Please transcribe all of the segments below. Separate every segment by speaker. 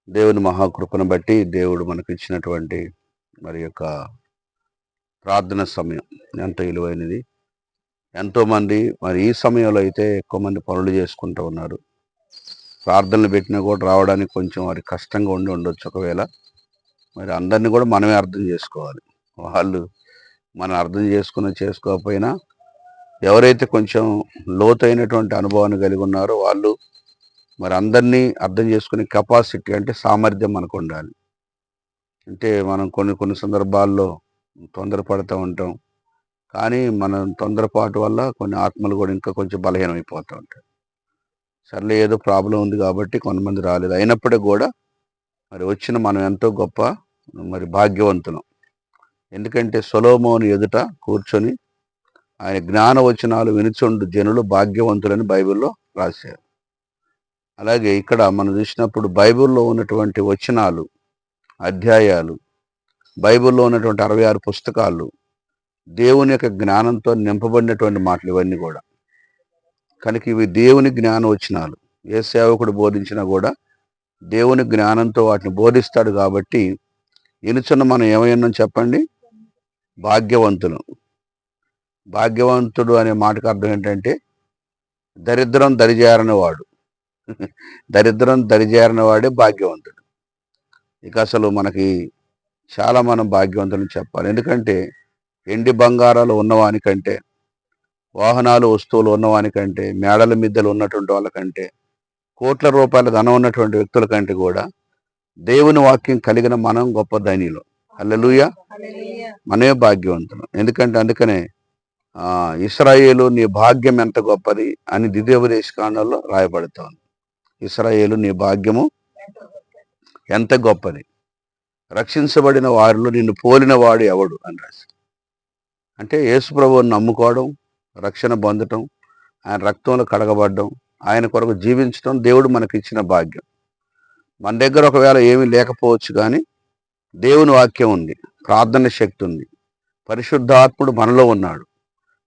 Speaker 1: దేవుని మహాకృపను బట్టి దేవుడు మనకిచ్చినటువంటి మరి యొక్క ప్రార్థన సమయం ఎంతో విలువైనది. ఎంతోమంది మరి ఈ సమయంలో అయితే ఎక్కువ మంది పనులు చేసుకుంటూ ఉన్నారు. ప్రార్థనలు పెట్టినా కూడా రావడానికి కొంచెం వారికి కష్టంగా ఉండొచ్చు ఒకవేళ. మరి అందరిని కూడా మనమే అర్థం చేసుకోవాలి. వాళ్ళు మనం అర్థం చేసుకోకపోయినా ఎవరైతే కొంచెం లోతైనటువంటి అనుభవాన్ని కలిగి ఉన్నారో వాళ్ళు మరి అందరినీ అర్థం చేసుకునే కెపాసిటీ అంటే సామర్థ్యం మనకుండాలి. అంటే మనం కొన్ని సందర్భాల్లో తొందరపడతా ఉంటాం. కానీ మనం తొందరపాటు వల్ల కొన్ని ఆత్మలు కూడా ఇంకా కొంచెం బలహీనమైపోతూ ఉంటాయి. సర్లే ఏదో ప్రాబ్లమ్ ఉంది కాబట్టి కొంతమంది రాలేదు. అయినప్పటికి కూడా మరి వచ్చిన మనం ఎంతో గొప్ప మరి భాగ్యవంతులం. ఎందుకంటే సొలొమోను ఎదుట కూర్చొని ఆయన జ్ఞాన వచనాలు వినుచుండు జనులు భాగ్యవంతులని బైబిల్‌లో రాశారు. అలాగే ఇక్కడ మనం చూసినప్పుడు బైబిల్‌లో ఉన్నటువంటి వచనాలు, అధ్యాయాలు, బైబిల్‌లో ఉన్నటువంటి 66 పుస్తకాలు దేవుని యొక్క జ్ఞానంతో నింపబడినటువంటి మాటలు ఇవన్నీ కూడా. కనుక ఇవి దేవుని జ్ఞాన వచనాలు. ఏ సేవకుడు బోధించినా కూడా దేవుని జ్ఞానంతో వాటిని బోధిస్తాడు కాబట్టి వినుచున్న మనం ఏమై ఉన్నాం చెప్పండి? భాగ్యవంతులం. భాగ్యవంతుడు అనే మాటకు అర్థం ఏంటంటే దరిద్రం దరిజేరని వాడు. దరిద్రం దరిజేరని వాడే భాగ్యవంతుడు. ఇక అసలు మనకి చాలా మనం భాగ్యవంతులని చెప్పాలి. ఎందుకంటే ఎండి బంగారాలు ఉన్నవానికంటే, వాహనాలు వస్తువులు ఉన్నవానికంటే, మేడల మిద్దెలు ఉన్నటువంటి వాళ్ళకంటే, కోట్ల రూపాయల ధనం ఉన్నటువంటి వ్యక్తుల కంటే కూడా దేవుని వాక్యం కలిగిన మనం గొప్ప ధనియులం. హల్లెలూయా. మనమే భాగ్యవంతులం. ఎందుకంటే అందుకనే ఇశ్రాయేలు నీ భాగ్యం ఎంత గొప్పది అని ద్వితీయోపదేశ కాండంలో రాయబడుతోంది. ఇశ్రాయేలు నీ భాగ్యము ఎంత గొప్పది, రక్షించబడిన వారిలో నిన్ను పోలిన వాడు ఎవడు అని రాసి. అంటే యేసు ప్రభువుని నమ్ముకోవడం, రక్షణ పొందటం, ఆయన రక్తంలో కడగబడడం, ఆయన కొరకు జీవించడం దేవుడు మనకిచ్చిన భాగ్యం. మన దగ్గర ఒకవేళ ఏమీ లేకపోవచ్చు కానీ దేవుని వాక్యం ఉంది, ప్రార్థన శక్తి ఉంది, పరిశుద్ధాత్ముడు మనలో ఉన్నాడు,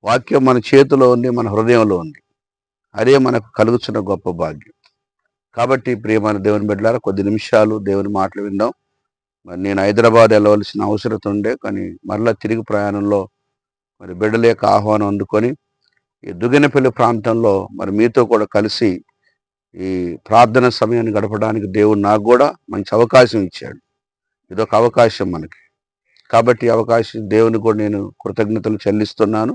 Speaker 1: వాక్యం మన చేతిలో ఉంది, మన హృదయంలో ఉంది. అదే మనకు కలుగుతున్న గొప్ప భాగ్యం. కాబట్టి ప్రియమైన దేవుని బిడ్డలారా కొద్ది నిమిషాలు దేవుని మాటలు విందాం. మరి నేను హైదరాబాద్ వెళ్ళవలసిన అవసరం ఉండే, కానీ మరలా తిరిగి ప్రయాణంలో మరి బిడ్డల యొక్క ఆహ్వానం అందుకొని ఈ దుగినపల్లి ప్రాంతంలో మరి మీతో కూడా కలిసి ఈ ప్రార్థన సమయాన్ని గడపడానికి దేవుడు నాకు కూడా మంచి అవకాశం ఇచ్చాడు. ఇదొక అవకాశం మనకి. కాబట్టి ఈ అవకాశం దేవుని కూడా నేను కృతజ్ఞతలు చెల్లిస్తున్నాను.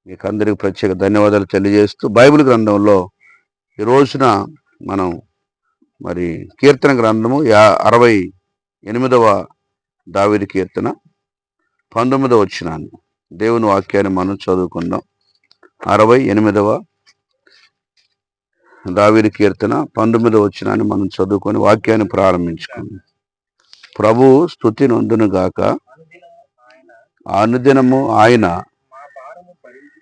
Speaker 1: మీకు అందరికీ ప్రత్యేక ధన్యవాదాలు తెలియజేస్తూ బైబిల్ గ్రంథంలో ఈ రోజున మనం మరి కీర్తన గ్రంథము 68వ దావీదు కీర్తన 19వ వచనాన్ని దేవుని వాక్యాన్ని మనం చదువుకుందాం. 68వ దావీదు కీర్తన 19వ వచనాన్ని మనం చదువుకొని వాక్యాన్ని ప్రారంభించుకుందాం. ప్రభు స్తుతి నొందును గాక, అనుదినము ఆయన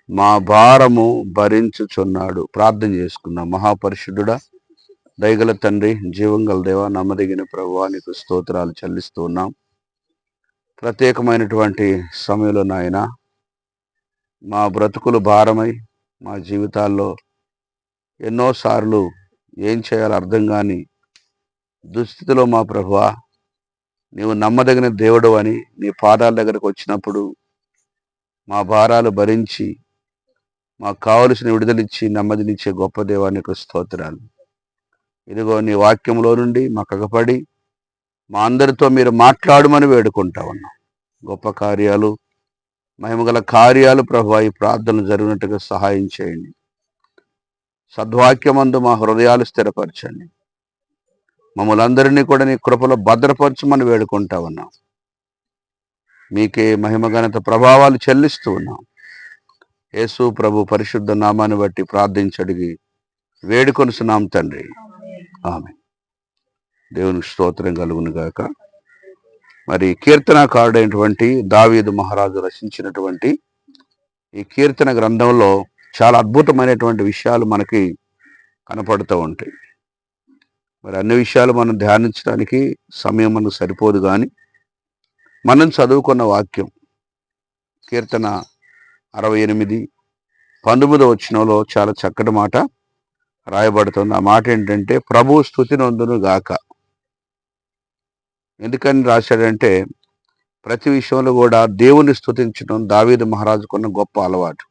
Speaker 1: మా భారము భరించుచున్నాడు. ప్రార్థన చేసుకుందాం. మహాపరిశుద్ధుడా, దయగల తండ్రి, జీవంగల దేవ, నమ్మదగిన ప్రభువా, నీకు స్తోత్రాలు చెల్లిస్తూ ఉన్నాం. ప్రత్యేకమైనటువంటి సమయంలో నాయన మా బ్రతుకులు భారమై మా జీవితాల్లో ఎన్నోసార్లు ఏం చేయాలో అర్థం కాని దుస్థితిలో మా ప్రభువా, నీవు నమ్మదగిన దేవుడు అని నీ పాదాల దగ్గరకు వచ్చినప్పుడు మా భారాలు భరించి మాకు కావలసిన విడుదలిచ్చి నెమ్మదినిచ్చే గొప్ప దేవానికి స్తోత్రాలు. ఇదిగో నీ వాక్యంలో నుండి మాకు అగపడి మా అందరితో మీరు మాట్లాడమని వేడుకుంటా ఉన్నాం. గొప్ప కార్యాలు, మహిమగల కార్యాలు ప్రభువా ఈ ప్రార్థనలు జరిగినట్టుగా సహాయం చేయండి. సద్వాక్యమందు మా హృదయాలు స్థిరపరచండి. మమ్మల్ని అందరినీ కూడా నీ కృపలో భద్రపరచమని వేడుకుంటా ఉన్నాం. మీకే మహిమ ఘనత ప్రభావాలు చెల్లిస్తూ ఉన్నాం. యేసు ప్రభు పరిశుద్ధ నామాన్ని బట్టి ప్రార్థించడిగి వేడుకొనుచున్నాం తండ్రి. ఆమేన్. దేవునికి స్తోత్రం కలుగును గాక. మరి కీర్తనాకారుడైనటువంటి దావీదు మహారాజు రచించినటువంటి ఈ కీర్తన గ్రంథంలో చాలా అద్భుతమైనటువంటి విషయాలు మనకి కనపడుతూ ఉంటాయి. మరి అన్ని విషయాలు మనం ధ్యానించడానికి సమయం మనకు సరిపోదు, కానీ మనం చదువుకున్న వాక్యం కీర్తన 68:19వ వచనంలో చాలా చక్కటి మాట రాయబడుతుంది. ఆ మాట ఏంటంటే ప్రభు స్తుతి నొందును గాక. ఎందుకని రాశాడంటే ప్రతి విషయంలో కూడా దేవుని స్తుతించడం దావీదు మహారాజుకున్న గొప్ప అలవాటు.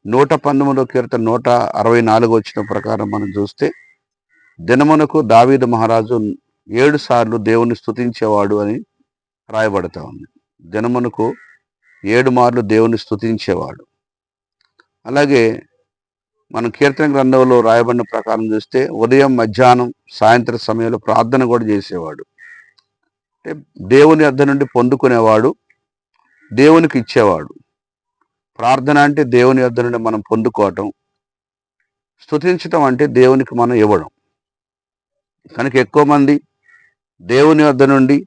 Speaker 1: 119 కీర్తన 164 వచ్చిన ప్రకారం మనం చూస్తే దినమునకు దావీదు మహారాజు 7 సార్లు దేవుని స్తుతించేవాడు అని రాయబడతా ఉంది. దినమునకు 7 మార్లు దేవుని స్తుతించేవాడు. అలాగే మనం కీర్తన గ్రంథంలో రాయబడిన ప్రకారం చూస్తే ఉదయం, మధ్యాహ్నం, సాయంత్రం సమయంలో ప్రార్థన కూడా చేసేవాడు. అంటే దేవుని యొద్ద నుండి పొందుకునేవాడు, దేవునికి ఇచ్చేవాడు. ప్రార్థన అంటే దేవుని యొద్ద నుండి మనం పొందుకోవటం, స్తుతించటం అంటే దేవునికి మనం ఇవ్వడం. కనుక ఎక్కువ మంది దేవుని యొద్ద నుండి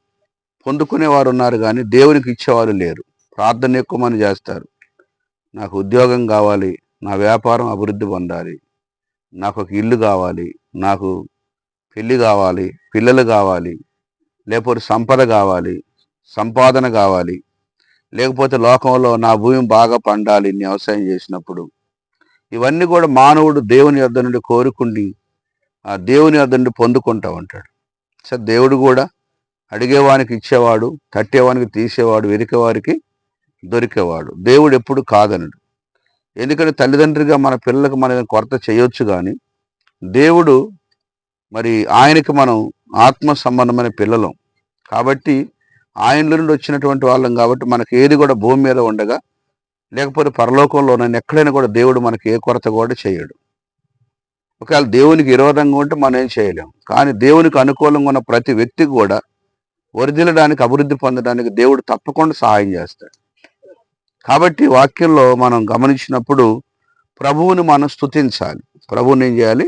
Speaker 1: పొందుకునేవారు ఉన్నారు కానీ దేవునికి ఇచ్చేవారు లేరు. ప్రార్థన ఎక్కువ మంది చేస్తారు. నాకు ఉద్యోగం కావాలి, నా వ్యాపారం అభివృద్ధి పొందాలి, నాకు ఒక ఇల్లు కావాలి, నాకు పెళ్ళి కావాలి, పిల్లలు కావాలి, లేకపోతే సంపద కావాలి, సంపాదన కావాలి, లేకపోతే లోకంలో నా భూమి బాగా పండాలి వ్యవసాయం చేసినప్పుడు. ఇవన్నీ కూడా మానవుడు దేవుని యొద్ద నుండి కోరుకుండి ఆ దేవుని యొద్ద నుండి పొందుకుంటా ఉంటాడు. సరే, దేవుడు కూడా అడిగేవానికి ఇచ్చేవాడు, తట్టేవానికి తీసేవాడు, వెరికేవారికి దొరికేవాడు. దేవుడు ఎప్పుడు కాదనడు. ఎందుకంటే తల్లిదండ్రిగా మన పిల్లలకు మనం కొరత చేయొచ్చు కానీ దేవుడు మరి ఆయనకి మనం ఆత్మ సంబంధమైన పిల్లలం కాబట్టి ఆయనలో నుండి వచ్చినటువంటి వాళ్ళం కాబట్టి మనకి ఏది కూడా భూమి మీద ఉండగా లేకపోతే పరలోకంలోనైనా ఎక్కడైనా కూడా దేవుడు మనకి ఏ కొరత కూడా చేయడు. ఒకవేళ దేవునికి విరోధంగా ఉంటే మనం ఏం చేయలేం. కానీ దేవునికి అనుకూలంగా ఉన్న ప్రతి వ్యక్తికి కూడా వర్ధిల్లడానికి, అభివృద్ధి పొందడానికి దేవుడు తప్పకుండా సహాయం చేస్తాడు. కాబట్టి వాక్యంలో మనం గమనించినప్పుడు ప్రభువుని మనం స్తుతించాలి. ప్రభువుని ఏం చేయాలి?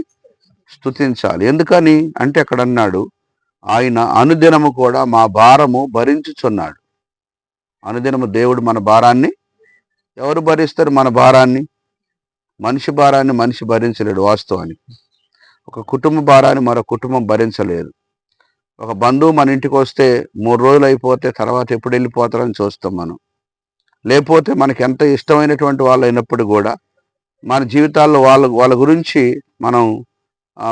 Speaker 1: స్తుతించాలి. ఎందుకని అంటే అక్కడ అన్నాడు, ఆయన అనుదినము కూడా మా భారము భరించుచున్నాడు. అనుదినము దేవుడు మన భారాన్ని ఎవరు భరిస్తారు? మన భారాన్ని. మనిషి భారాన్ని మనిషి భరించలేడు. వాస్తవానికి ఒక కుటుంబ భారాన్ని మరో కుటుంబం భరించలేదు. ఒక బంధువు మన ఇంటికి వస్తే 3 రోజులు అయిపోతే తర్వాత ఎప్పుడు వెళ్ళిపోతారని చూస్తాం మనం. లేకపోతే మనకి ఎంత ఇష్టమైనటువంటి వాళ్ళు అయినప్పుడు కూడా మన జీవితాల్లో వాళ్ళ గురించి మనం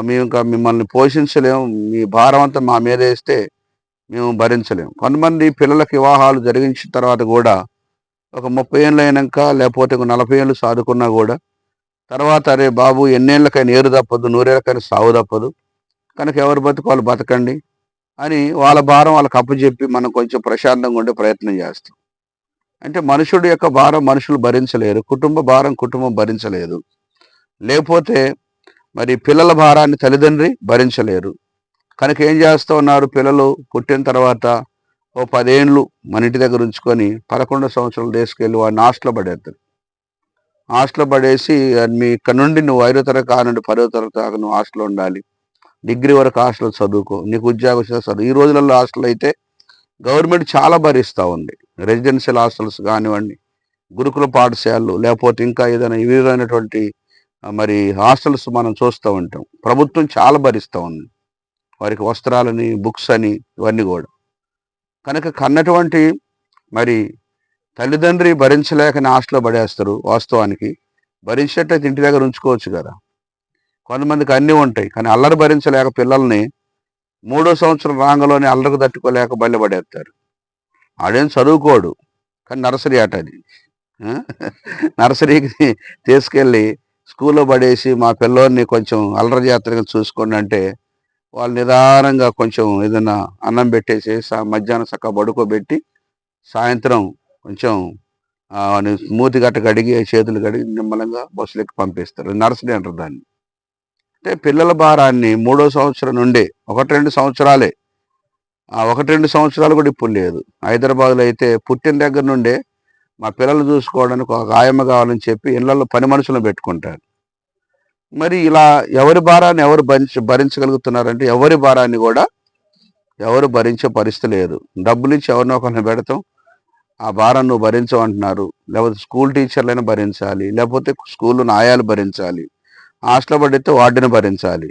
Speaker 1: మేము ఇంకా మిమ్మల్ని పోషించలేము, మీ భారం అంతా మా మీద వేస్తే మేము భరించలేము. కొంతమంది పిల్లలకి వివాహాలు జరిగించిన తర్వాత కూడా ఒక 30 ఏళ్ళు అయినాక లేకపోతే ఒక 40 ఏళ్ళు సాదుకున్నా కూడా తర్వాత అరే బాబు ఎన్నేళ్ళకైనా ఏరు తప్పదు, 100 ఏళ్ళకైనా సావు తప్పదు, కనుక ఎవరు బతుకు వాళ్ళు బతకండి అని వాళ్ళ భారం వాళ్ళకి అప్పచెప్పి మనం కొంచెం ప్రశాంతంగా ఉండే ప్రయత్నం చేస్తాం. అంటే మనుషుడి యొక్క భారం మనుషులు భరించలేరు, కుటుంబ భారం కుటుంబం భరించలేదు, లేకపోతే మరి పిల్లల భారాన్ని తల్లిదండ్రి భరించలేరు. కనుక ఏం చేస్తూ ఉన్నారు? పిల్లలు పుట్టిన తర్వాత ఓ 10 ఏళ్ళు మన ఇంటి దగ్గర ఉంచుకొని 11 సంవత్సరాలు తీసుకెళ్ళి వాడిని హాస్టల్లో పడేస్తారు. హాస్టల్లో పడేసి మీ ఇక్కడ నుండి నువ్వు 5వ తరగతి ఆ నుండి 10వ తరగతి దాకా నువ్వు హాస్టల్లో ఉండాలి, డిగ్రీ వరకు హాస్టల్లో చదువుకో, నీకు ఉద్యోగం వచ్చినా చదువు. ఈ రోజులలో హాస్టల్ అయితే గవర్నమెంట్ చాలా భరిస్తూ ఉంది. రెసిడెన్షియల్ హాస్టల్స్ కానివ్వండి, గురుకుల పాఠశాలలు, లేకపోతే ఇంకా ఏదైనా వివిధమైనటువంటి మరి హాస్టల్స్ మనం చూస్తూ ఉంటాం. ప్రభుత్వం చాలా భరిస్తూ ఉంది వారికి వస్త్రాలని, బుక్స్ అని, ఇవన్నీ కూడా. కనుక కన్నటువంటి మరి తల్లిదండ్రి భరించలేకని హాస్టల్లో పడేస్తారు. వాస్తవానికి భరించేటట్టు ఇంటి దగ్గర ఉంచుకోవచ్చు కదా. కొంతమందికి అన్నీ ఉంటాయి కానీ అల్లరి భరించలేక పిల్లల్ని 3వ సంవత్సరం రాంగలోనే అల్లరికి తట్టుకోలేక బయలుపడేస్తారు. ఆడేం చదువుకోడు కానీ నర్సరీ ఆట అది. నర్సరీకి తీసుకెళ్ళి స్కూల్లో పడేసి మా పిల్లోని కొంచెం అల్లరి జాతరగా చూసుకోండి అంటే వాళ్ళు నిదానంగా కొంచెం ఏదైనా అన్నం పెట్టేసి మధ్యాహ్నం చక్కగా పడుకోబెట్టి సాయంత్రం కొంచెం మూతి గట్ట కడిగి చేతులు కడిగి నిమ్మలంగా బస్సులెక్కి పంపిస్తారు. నర్సరీ అంటారు దాన్ని. అంటే పిల్లల భారాన్ని 3వ సంవత్సరం నుండే 1-2 సంవత్సరాలే, 1-2 సంవత్సరాలు కూడా ఇప్పుడు లేదు. హైదరాబాద్లో అయితే పుట్టిన దగ్గర నుండే మా పిల్లలు చూసుకోవడానికి ఒక ఆయమ్మ కావాలని చెప్పి ఇళ్లలో పని మనుషులను పెట్టుకుంటారు. మరి ఇలా ఎవరి భారాన్ని ఎవరు భరించగలుగుతున్నారంటే ఎవరి భారాన్ని కూడా ఎవరు భరించే పరిస్థితి లేదు. డబ్బులు ఇచ్చి ఎవరినో ఒకరిని పెడతాం, ఆ భారం నువ్వు భరించమంటున్నారు. లేకపోతే స్కూల్ టీచర్లైనా భరించాలి, లేకపోతే స్కూల్లో ఆయాలు భరించాలి, హాస్టల్ పడితే వార్డెన్ భరించాలి.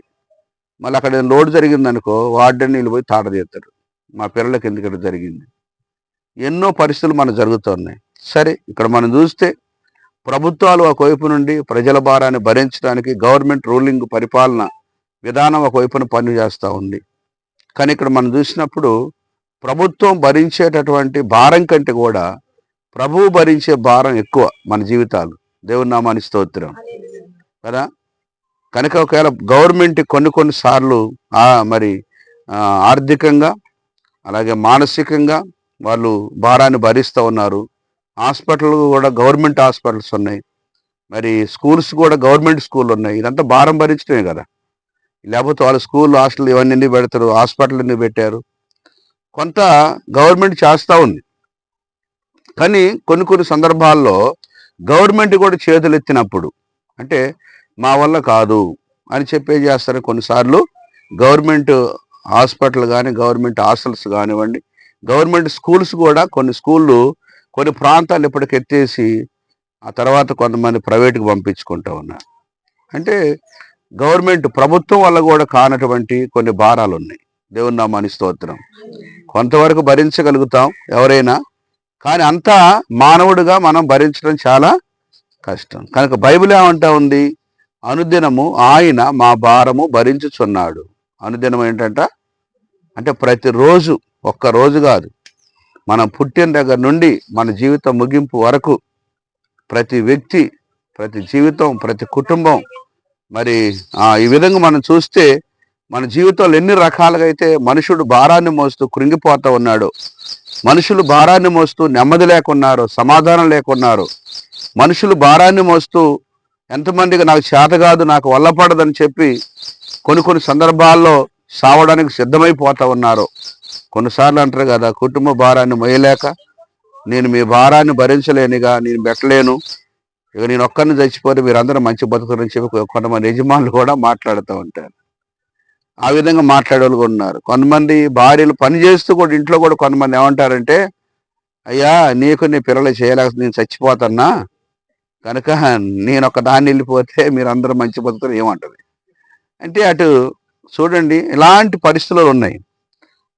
Speaker 1: మళ్ళీ అక్కడ లోడ్ జరిగిందనుకో వార్డెన్ నీళ్ళు పోయి తాట తీస్తారు. మా పిల్లలకి ఎందుకంటే జరిగింది. ఎన్నో పరిస్థితులు మనకు జరుగుతున్నాయి. సరే, ఇక్కడ మనం చూస్తే ప్రభుత్వాలు ఒకవైపు నుండి ప్రజల భారాన్ని భరించడానికి గవర్నమెంట్ రూలింగ్ పరిపాలన విధానం ఒకవైపున పని చేస్తూ ఉంది. కానీ ఇక్కడ మనం చూసినప్పుడు ప్రభుత్వం భరించేటటువంటి భారం కంటే కూడా ప్రభువు భరించే భారం ఎక్కువ మన జీవితాలు. దేవుని నామానికి స్తోత్రం కదా. కనుక ఒకవేళ గవర్నమెంట్ కొన్ని సార్లు మరి ఆర్థికంగా అలాగే మానసికంగా వాళ్ళు భారాన్ని భరిస్తూ ఉన్నారు. హాస్పిటల్ కూడా గవర్నమెంట్ హాస్పిటల్స్ ఉన్నాయి, మరి స్కూల్స్ కూడా గవర్నమెంట్ స్కూల్ ఉన్నాయి. ఇదంతా భారం భరించడమే కదా. లేకపోతే వాళ్ళు స్కూల్ హాస్టల్ ఇవన్నీ ఎందుకు పెడతారు, హాస్పిటల్ ఎందుకు పెట్టారు? కొంత గవర్నమెంట్ చేస్తూ ఉంది. కానీ కొన్ని సందర్భాల్లో గవర్నమెంట్ కూడా చేతులు ఎత్తినప్పుడు అంటే మా వల్ల కాదు అని చెప్పే చేస్తారు. కొన్నిసార్లు గవర్నమెంట్ హాస్పిటల్ కానీ గవర్నమెంట్ హాస్టల్స్ కానివ్వండి, గవర్నమెంట్ స్కూల్స్ కూడా కొన్ని స్కూళ్ళు కొన్ని ప్రాంతాలు ఇప్పటికి ఎత్తేసి ఆ తర్వాత కొంతమంది ప్రైవేట్కి పంపించుకుంటూ ఉన్నారు. అంటే గవర్నమెంట్ ప్రభుత్వం వల్ల కూడా కానటువంటి కొన్ని భారాలు ఉన్నాయి. దేవుని నామానికి స్తోత్రం. కొంతవరకు భరించగలుగుతాం ఎవరైనా, కానీ అంతా మానవుడిగా మనం భరించడం చాలా కష్టం. కనుక బైబిల్ ఏమంటా ఉంది, అనుదినము ఆయన మా భారము భరించుచున్నాడు. అనుదినం అంటే ప్రతిరోజు, ఒక్క రోజు కాదు, మనం పుట్టిన దగ్గర నుండి మన జీవితం ముగింపు వరకు ప్రతి వ్యక్తి, ప్రతి జీవితం, ప్రతి కుటుంబం మరి ఈ విధంగా మనం చూస్తే మన జీవితంలో ఎన్ని రకాలుగా అయితే మనుషుడు భారాన్ని మోస్తూ కృంగిపోతూ ఉన్నాడు, మనుషులు భారాన్ని మోస్తూ నెమ్మది లేకున్నారు, సమాధానం లేకున్నారు, మనుషులు భారాన్ని మోస్తూ ఎంతమందికి నాకు చేత కాదు, నాకు వల్లపడదని చెప్పి కొన్ని సందర్భాల్లో సావడానికి సిద్ధమైపోతూ ఉన్నారు. కొన్నిసార్లు అంటారు కదా, కుటుంబ భారాన్ని మోయలేక నేను మీ భారాన్ని భరించలేనిగా, నేను పెట్టలేను, ఇక నేను ఒక్కరిని చచ్చిపోతే మీరందరూ మంచి బతుకుని చెప్పి కొంతమంది యజమానులు కూడా మాట్లాడుతూ ఉంటారు. ఆ విధంగా మాట్లాడేవాళ్ళు కూడా ఉన్నారు. కొంతమంది భార్యలు పని చేస్తూ కూడా ఇంట్లో కూడా కొంతమంది ఏమంటారంటే, అయ్యా నీకు నీ పిల్లలు చేయలేక నేను చచ్చిపోతాన్నా, కనుక నేను ఒక దాన్ని వెళ్ళిపోతే మీరందరూ మంచి బతుకుతారు ఏమంటది అంటే, అటు చూడండి ఇలాంటి పరిస్థితులు ఉన్నాయి.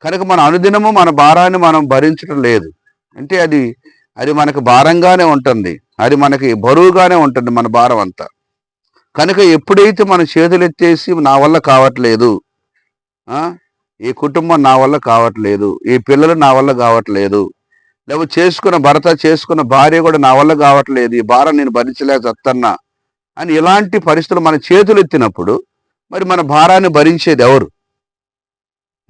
Speaker 1: కనుక మన అనుదినము మన భారాన్ని మనం భరించడం లేదు అంటే అది మనకు భారంగానే ఉంటుంది, అది మనకి బరువుగానే ఉంటుంది మన భారం అంతా. కనుక ఎప్పుడైతే మన చేతులు ఎత్తేసి నా వల్ల కావట్లేదు, ఈ కుటుంబం నా వల్ల కావట్లేదు, ఈ పిల్లలు నా వల్ల కావట్లేదు, లేకపోతే చేసుకున్న భర్త చేసుకున్న భార్య కూడా నా వల్ల కావట్లేదు, ఈ భారం నేను భరించలేక చస్తున్నా అని ఇలాంటి పరిస్థితులు మన చేతులు ఎత్తినప్పుడు మరి మన భారాన్ని భరించేది ఎవరు?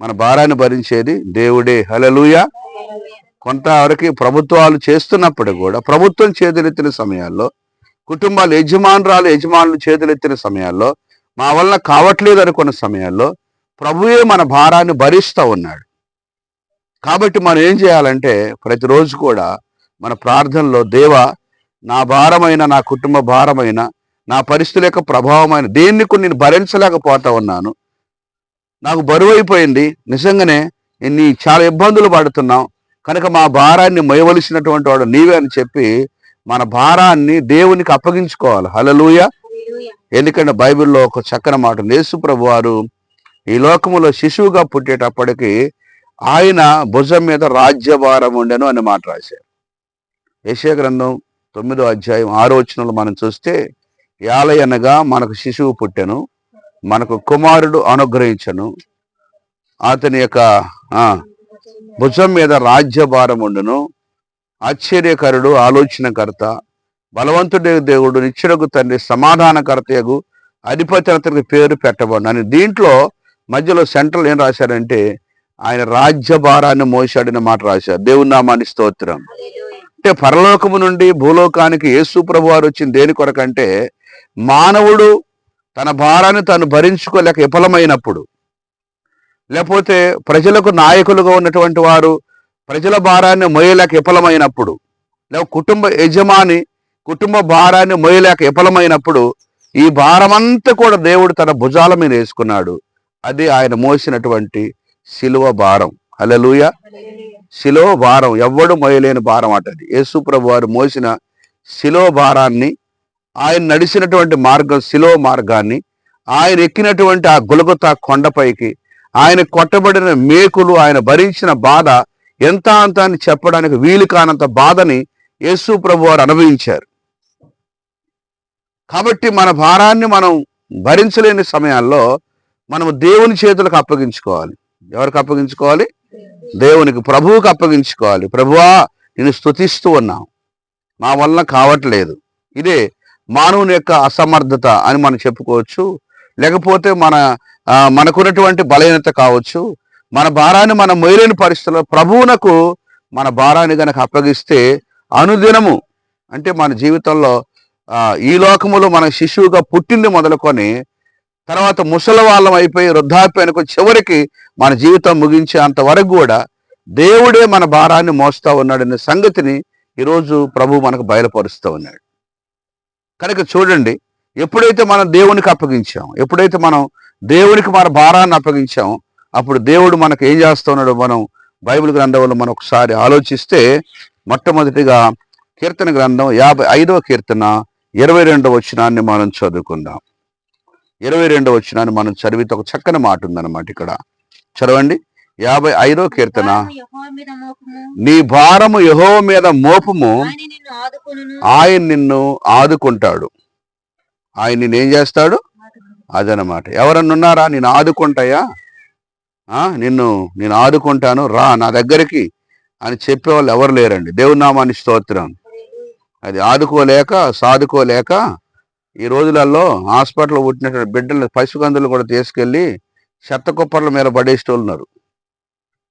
Speaker 1: మన భారాన్ని భరించేది దేవుడే. హల్లెలూయా. కొంతవరకు ప్రభుత్వాలు చేస్తున్నప్పుడు కూడా ప్రభుత్వం చేతులెత్తిన సమయాల్లో, కుటుంబాలు యజమానులు చేతులెత్తిన సమయాల్లో, మా వల్ల కావట్లేదు అనుకున్న సమయాల్లో ప్రభువే మన భారాన్ని భరిస్తూ ఉన్నాడు. కాబట్టి మనం ఏం చేయాలంటే ప్రతిరోజు కూడా మన ప్రార్థనలో, దేవా నా భారమైన, నా కుటుంబ భారమైన, నా పరిస్థితుల యొక్క ప్రభావమైన దేన్ని కూడా నేను భరించలేకపోతా ఉన్నాను, నాకు బరువు అయిపోయింది, నిజంగానే నీ చాలా ఇబ్బందులు పడుతున్నాం, కనుక మా భారాన్ని మోయవలసినటువంటి వాడు నీవే అని చెప్పి మన భారాన్ని దేవునికి అప్పగించుకోవాలి. హల్లెలూయా. ఎందుకంటే బైబిల్లో ఒక చక్కని మాట, యేసు ప్రభువారు ఈ లోకములో శిశువుగా పుట్టేటప్పటికి ఆయన భుజం మీద రాజ్యభారం ఉండెను అనే మాట రాశారు. యెషయా గ్రంథం 9వ అధ్యాయం 6వ వచనంలో మనం చూస్తే, యాలయనగా మనకు శిశువు పుట్టెను, మనకు కుమారుడు అనుగ్రహించను, అతని యొక్క భుజం మీద రాజ్యభారం ఉండును, ఆశ్చర్యకరుడు, ఆలోచనకర్త, బలవంతుడే దేవుడు, నిత్యుడగు తండ్రి, సమాధానకర్తయగు అధిపతి అతనికి పేరు పెట్టబడి అని దీంట్లో మధ్యలో సెంట్రల్ ఏం రాశారంటే ఆయన రాజ్యభారాన్ని మోసాడనే మాట రాశారు. దేవుని నామానికి స్తోత్రం. అంటే పరలోకము నుండి భూలోకానికి యేసు ప్రభువారు వచ్చింది దేని కొరకంటే, మానవుడు తన భారాన్ని తాను భరించుకోలేక విఫలమైనప్పుడు, లేకపోతే ప్రజలకు నాయకులుగా ఉన్నటువంటి వారు ప్రజల భారాన్ని మోయలేక విఫలమైనప్పుడు, లేకపోతే కుటుంబ యజమాని కుటుంబ భారాన్ని మోయలేక విఫలమైనప్పుడు ఈ భారమంతా కూడా దేవుడు తన భుజాల మీద వేసుకున్నాడు. అది ఆయన మోసినటువంటి శిలువ భారం. హల్లెలూయా. శిలువ భారం ఎవ్వడు మోయలేని భారం అటది. యేసు ప్రభు వారు మోసిన శిలువ భారాన్ని, ఆయన నడిచినటువంటి మార్గం శిలువ మార్గాన్ని, ఆయన ఎక్కినటువంటి ఆ గొల్గొతా కొండపైకి, ఆయన కొట్టబడిన మేకులు, ఆయన భరించిన బాధ ఎంత అంత అని చెప్పడానికి వీలు కానంత బాధని యేసు ప్రభు వారు అనుభవించారు. కాబట్టి మన భారాన్ని మనం భరించలేని సమయాల్లో మనము దేవుని చేతులకు అప్పగించుకోవాలి. ఎవరికి అప్పగించుకోవాలి? దేవునికి, ప్రభువుకి అప్పగించుకోవాలి. ప్రభువా, నేను స్తుతిస్తూ ఉన్నాం, మా వలన కావట్లేదు. ఇదే మానవుని యొక్క అసమర్థత అని మనం చెప్పుకోవచ్చు. లేకపోతే మనకున్నటువంటి బలహీనత కావచ్చు. మన భారాన్ని మనం మోయలేని పరిస్థితుల్లో ప్రభువునకు మన భారాన్ని గనక అప్పగిస్తే అనుదినము, అంటే మన జీవితంలో ఈ లోకములో మన శిశువుగా పుట్టింది మొదలుకొని తర్వాత ముసలి వాళ్ళం అయిపోయి వృద్ధాప్యానికి చివరికి మన జీవితం ముగించే అంతవరకు కూడా దేవుడే మన భారాన్ని మోస్తా ఉన్నాడనే సంగతిని ఈరోజు ప్రభు మనకు బయలుపరుస్తూ ఉన్నాడు. కనుక చూడండి, ఎప్పుడైతే మనం దేవునికి అప్పగించాం, ఎప్పుడైతే మనం దేవునికి మన భారాన్ని అప్పగించాం, అప్పుడు దేవుడు మనకు ఏం చేస్తూ ఉన్నాడో మనం బైబిల్ గ్రంథంలో మనం ఒకసారి ఆలోచిస్తే, మొట్టమొదటిగా కీర్తన గ్రంథం 55వ కీర్తన 22వ వచనాన్ని మనం చదువుకుందాం. 22వ వచనాన్ని మనం చదివితే ఒక చక్కని మాట ఉందన్నమాట. ఇక్కడ చదవండి. 55వ కీర్తన, నీ భారము యెహోవా మీద మోపము, ఆయన నిన్ను ఆదుకుంటాడు. ఆయన నిన్ను ఏం చేస్తాడు? అదనమాట. ఎవరన్నా ఉన్నారా నేను ఆదుకుంటాయా, నేను ఆదుకుంటాను రా నా దగ్గరికి అని చెప్పేవాళ్ళు ఎవరు లేరండి. దేవుని నామాన్ని స్తోత్రం. అది ఆదుకోలేక సాదుకోలేక ఈ రోజులలో హాస్పిటల్లో పుట్టినటువంటి బిడ్డలు పసికందులు కూడా తీసుకెళ్ళి చెత్త కుప్పర్ల మీద పడేసేటోళ్ళున్నారు.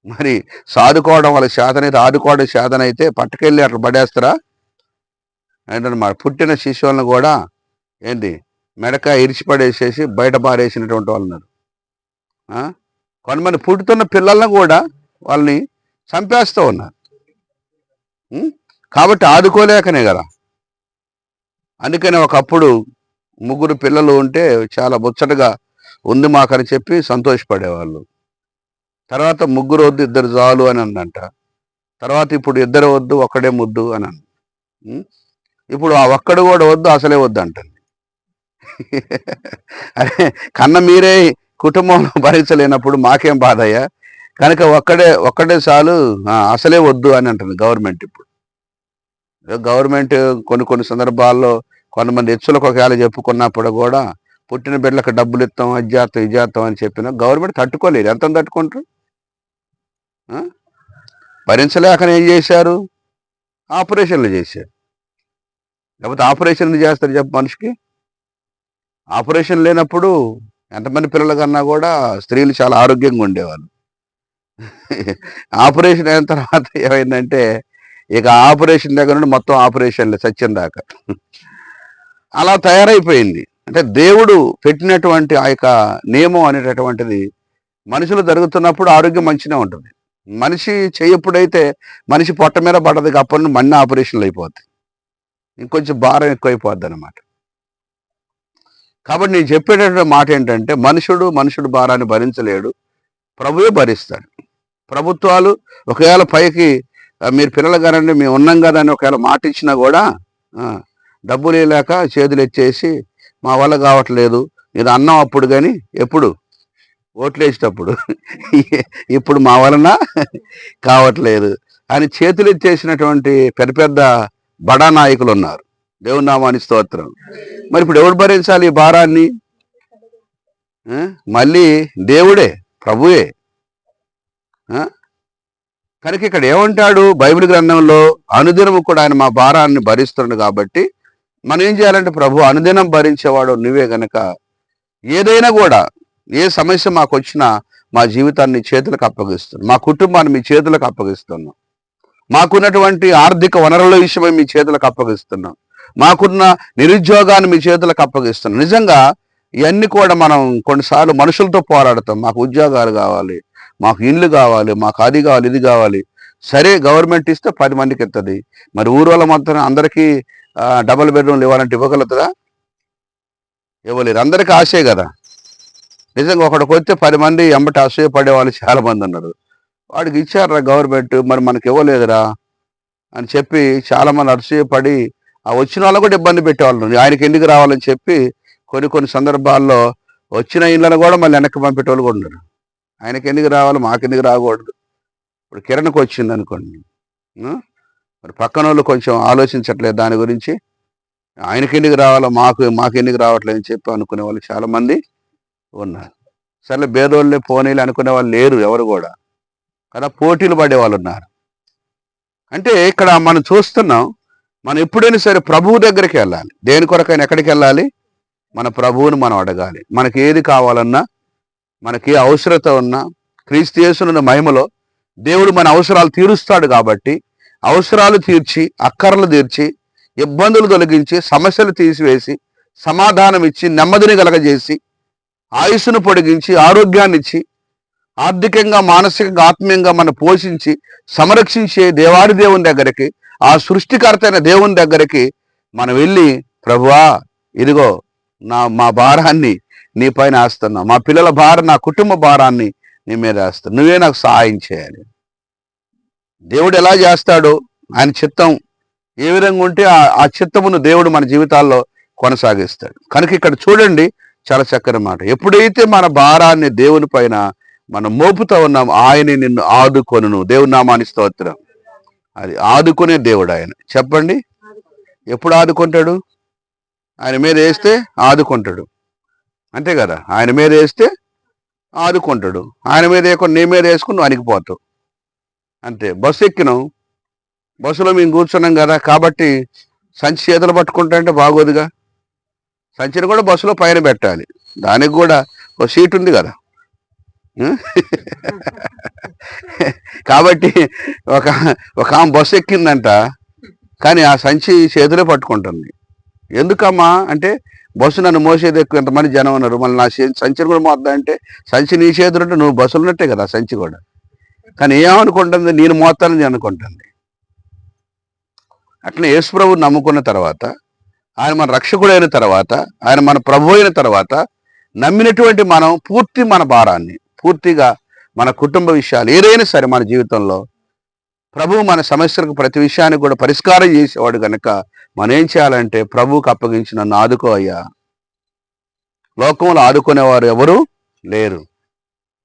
Speaker 1: మరి సాదుకోవడం వాళ్ళ శాతనైతే, ఆదుకోవడం శాతనైతే పట్టుకెళ్ళి అట్లా పడేస్తారా ఏంటన్నమాట. పుట్టిన శిశువులను కూడా ఏంటి మెడక ఇరిచిపడేసేసి బయట పారేసినటువంటి వాళ్ళు ఉన్నారు. కొంతమంది పుట్టుతున్న పిల్లలను కూడా వాళ్ళని చంపేస్తూ ఉన్నారు. కాబట్టి ఆదుకోలేకనే కదా. అందుకని ఒకప్పుడు 3 పిల్లలు ఉంటే చాలా ముచ్చటగా ఉంది మాకని చెప్పి సంతోషపడేవాళ్ళు. తర్వాత 3 వద్దు 2 చాలు అని అందంట. తర్వాత ఇప్పుడు 2 వద్దు 1 ముద్దు అని అన్న. ఇప్పుడు ఆ 1 కూడా వద్దు, అసలే వద్దు అంటుంది. అరే కన్న మీరే కుటుంబంలో భరించలేనప్పుడు మాకేం బాధయ్యా, కనుక ఒక్కడే చాలు, అసలే వద్దు అని అంటుంది గవర్నమెంట్. ఇప్పుడు గవర్నమెంట్ కొన్ని సందర్భాల్లో కొంతమంది హెచ్చులకు ఒకవేళ చెప్పుకున్నప్పుడు కూడా పుట్టిన బిడ్డలకు డబ్బులు ఇస్తాం, ఇజాత్తం అని చెప్పిన గవర్నమెంట్ తట్టుకోలేదు. ఎంత తట్టుకుంటారు? భరించలేకనే ఏం చేశారు? ఆపరేషన్లు చేశారు. లేకపోతే ఆపరేషన్లు చేస్తారు చెప్పు మనిషికి. ఆపరేషన్ లేనప్పుడు ఎంతమంది పిల్లలు కన్నా కూడా స్త్రీలు చాలా ఆరోగ్యంగా ఉండేవాళ్ళు. ఆపరేషన్ అయిన తర్వాత ఏమైందంటే ఇక ఆపరేషన్ దగ్గర నుండి మొత్తం ఆపరేషన్లు సత్యం దాకా అలా తయారైపోయింది. అంటే దేవుడు పెట్టినటువంటి ఆ యొక్క నియమం అనేటటువంటిది మనుషులు జరుగుతున్నప్పుడు ఆరోగ్యం మంచిగా ఉంటుంది. మనిషి చేయప్పుడైతే మనిషి పొట్ట మీద పడదు, అప్పటి నుండి మన్ని ఆపరేషన్లు అయిపోతాయి, ఇంకొంచెం భారం ఎక్కువైపోద్ది అన్నమాట. కాబట్టి నేను చెప్పేటటువంటి మాట ఏంటంటే, మనుషుడు భారాన్ని భరించలేడు, ప్రభువే భరిస్తాడు. ప్రభుత్వాలు ఒకవేళ పైకి మీరు పిల్లలు కానండి మేము ఉన్నాం కదా అని ఒకవేళ మాట ఇచ్చినా కూడా డబ్బులు లేక చేతులు ఎత్తేసి మా వల్ల కావట్లేదు, ఇది అన్నం అప్పుడు కానీ ఎప్పుడు ఓట్లు వేసేటప్పుడు ఇప్పుడు మా వలన కావట్లేదు అని చేతులు ఎత్తేసినటువంటి పెద్ద బడా నాయకులు ఉన్నారు. దేవుని నామానికి స్తోత్రం. మరి ఇప్పుడు ఎవరు భరించాలి ఈ భారాన్ని? మళ్ళీ దేవుడే, ప్రభువే. కనుక ఇక్కడ ఏమంటాడు బైబిల్ గ్రంథంలో, అనుదినము కూడా ఆయన మా భారాన్ని భరిస్తున్నాడు. కాబట్టి మనం ఏం చేయాలంటే, ప్రభు అనుదినం భరించేవాడు నువ్వే గనక ఏదైనా కూడా, ఏ సమస్య మాకు వచ్చినా మా జీవితాన్ని చేతులకు అప్పగిస్తున్నాం, మా కుటుంబాన్ని మీ చేతులకు అప్పగిస్తున్నాం, మాకున్నటువంటి ఆర్థిక వనరుల విషయమై మీ చేతులకు అప్పగిస్తున్నాం, మాకున్న నిరుద్యోగాన్ని మీ చేతులకు అప్పగిస్తున్నాం. నిజంగా ఇవన్నీ కూడా మనం కొన్నిసార్లు మనుషులతో పోరాడతాం. మాకు ఉద్యోగాలు కావాలి, మాకు ఇండ్లు కావాలి, మాకు అది కావాలి, ఇది కావాలి. సరే గవర్నమెంట్ ఇస్తే 10 మందికి ఇస్తుంది. మరి ఊరు వాళ్ళ మొత్తం అందరికీ డబుల్ బెడ్రూమ్లు ఇవ్వాలంటే ఇవ్వగలుగుతుందా? ఇవ్వలేరు. అందరికీ ఆశే కదా. నిజంగా ఒకడికి వస్తే 10 మంది ఎంబటి అసూయపడే వాళ్ళు చాలా మంది ఉన్నారు. వాడికి ఇచ్చారా గవర్నమెంట్, మరి మనకి ఇవ్వలేదురా అని చెప్పి చాలామంది అసూయపడి ఆ వచ్చిన వాళ్ళు కూడా ఇబ్బంది పెట్టేవాళ్ళు. ఆయనకి ఎందుకు రావాలని చెప్పి కొన్ని సందర్భాల్లో వచ్చిన ఇళ్ళను కూడా మళ్ళీ వెనక్కి పంపేటోళ్ళు కూడా ఉన్నారు. ఆయనకి ఎందుకు రావాలి, మాకెందుకు రాకూడదు. ఇప్పుడు కిరణ్కి వచ్చింది అనుకోండి, మరి పక్కన వాళ్ళు కొంచెం ఆలోచించట్లేదు దాని గురించి. ఆయనకి ఎందుకు రావాలో మాకెందుకు రావట్లేదు అని చెప్పి అనుకునే వాళ్ళు చాలామంది ఉన్నారు. సర్లే బేదోళ్ళే పోనీలు అనుకునే వాళ్ళు లేరు ఎవరు కూడా కదా, పోటీలు పడే వాళ్ళు ఉన్నారు. అంటే ఇక్కడ మనం చూస్తున్నాం, మనం ఎప్పుడైనా సరే ప్రభువు దగ్గరికి వెళ్ళాలి. దేని కొరకైనా ఎక్కడికి వెళ్ళాలి? మన ప్రభువుని మనం అడగాలి. మనకి ఏది కావాలన్నా, మనకి ఏ అవసరత ఉన్నా క్రీస్తు యేసునున్న మహిమలో దేవుడు మన అవసరాలు తీరుస్తాడు. కాబట్టి అవసరాలు తీర్చి, అక్కర్లు తీర్చి, ఇబ్బందులు తొలగించి, సమస్యలు తీసివేసి, సమాధానం ఇచ్చి, నెమ్మదిని కలగజేసి, ఆయుస్సును పొడిగించి, ఆరోగ్యాన్ని ఇచ్చి, ఆర్థికంగా, మానసికంగా, ఆత్మీయంగా మనం పోషించి సంరక్షించే దేవాది దేవుని దగ్గరికి, ఆ సృష్టికర్త అయిన దేవుని దగ్గరికి మనం వెళ్ళి, ప్రభువా ఇదిగో మా భారాన్ని నీ పైన వేస్తున్నా, మా పిల్లల భారం, నా కుటుంబ భారాన్ని నీ మీద వేస్తున్నా, నువ్వే నాకు సహాయం చేయాలి. దేవుడు ఎలా చేస్తాడో, ఆయన చిత్తం ఏ విధంగా ఉంటే ఆ చిత్తమును దేవుడు మన జీవితాల్లో కొనసాగిస్తాడు. కనుక ఇక్కడ చూడండి, చాలా చక్కని మాట. ఎప్పుడైతే మన భారాన్ని దేవుని పైన మనం మోపుతా ఉన్నాం, ఆయన నిన్ను ఆదుకొనును. దేవుని నామానికి స్తోత్రం. అది ఆదుకునే దేవుడు ఆయన. చెప్పండి, ఎప్పుడు ఆదుకుంటాడు? ఆయన మీద వేస్తే ఆదుకుంటాడు, అంతే కదా. ఆయన మీద వేస్తే ఆదుకుంటాడు. ఆయన మీద వేయకుండా నీ మీద వేసుకుని నువ్వు అణిగిపోతావు, అంతే. బస్సు ఎక్కినాం, బస్సులో మేము కూర్చున్నాం కదా, కాబట్టి సంచి చేతులు పట్టుకుంటా అంటే బాగోదుగా. సంచిని కూడా బస్సులో పైన పెట్టాలి, దానికి కూడా ఒక సీట్ ఉంది కదా. కాబట్టి ఒక ఆమె బస్సు ఎక్కిందంట, కానీ ఆ సంచి చేతులే పట్టుకుంటుంది. ఎందుకమ్మా అంటే, బస్సు నన్ను మోసేది ఎక్కువ, ఎంతమంది జనం ఉన్నారు, మళ్ళీ నా సంచిని కూడా మోద్దా అంటే, సంచి నీ చేతులు ఉంటే నువ్వు బస్సులు ఉన్నట్టే కదా సంచి కూడా. కానీ ఏమనుకుంటుంది, నేను మోస్తానని అనుకుంటుంది. అట్లా యేసు ప్రభువుని నమ్ముకున్న తర్వాత, ఆయన మన రక్షకుడు అయిన తర్వాత, ఆయన మన ప్రభు అయిన తర్వాత, నమ్మినటువంటి మనం మన భారాన్ని పూర్తిగా, మన కుటుంబ విషయాలు ఏదైనా సరే మన జీవితంలో, ప్రభువు మన సమస్యలకు ప్రతి విషయాన్ని కూడా పరిష్కారం చేసేవాడు కనుక మనం ఏం చేయాలంటే, ప్రభువుకు అప్పగించి నన్ను ఆదుకో అయ్యా. లోకంలో ఆదుకునేవారు ఎవరు లేరు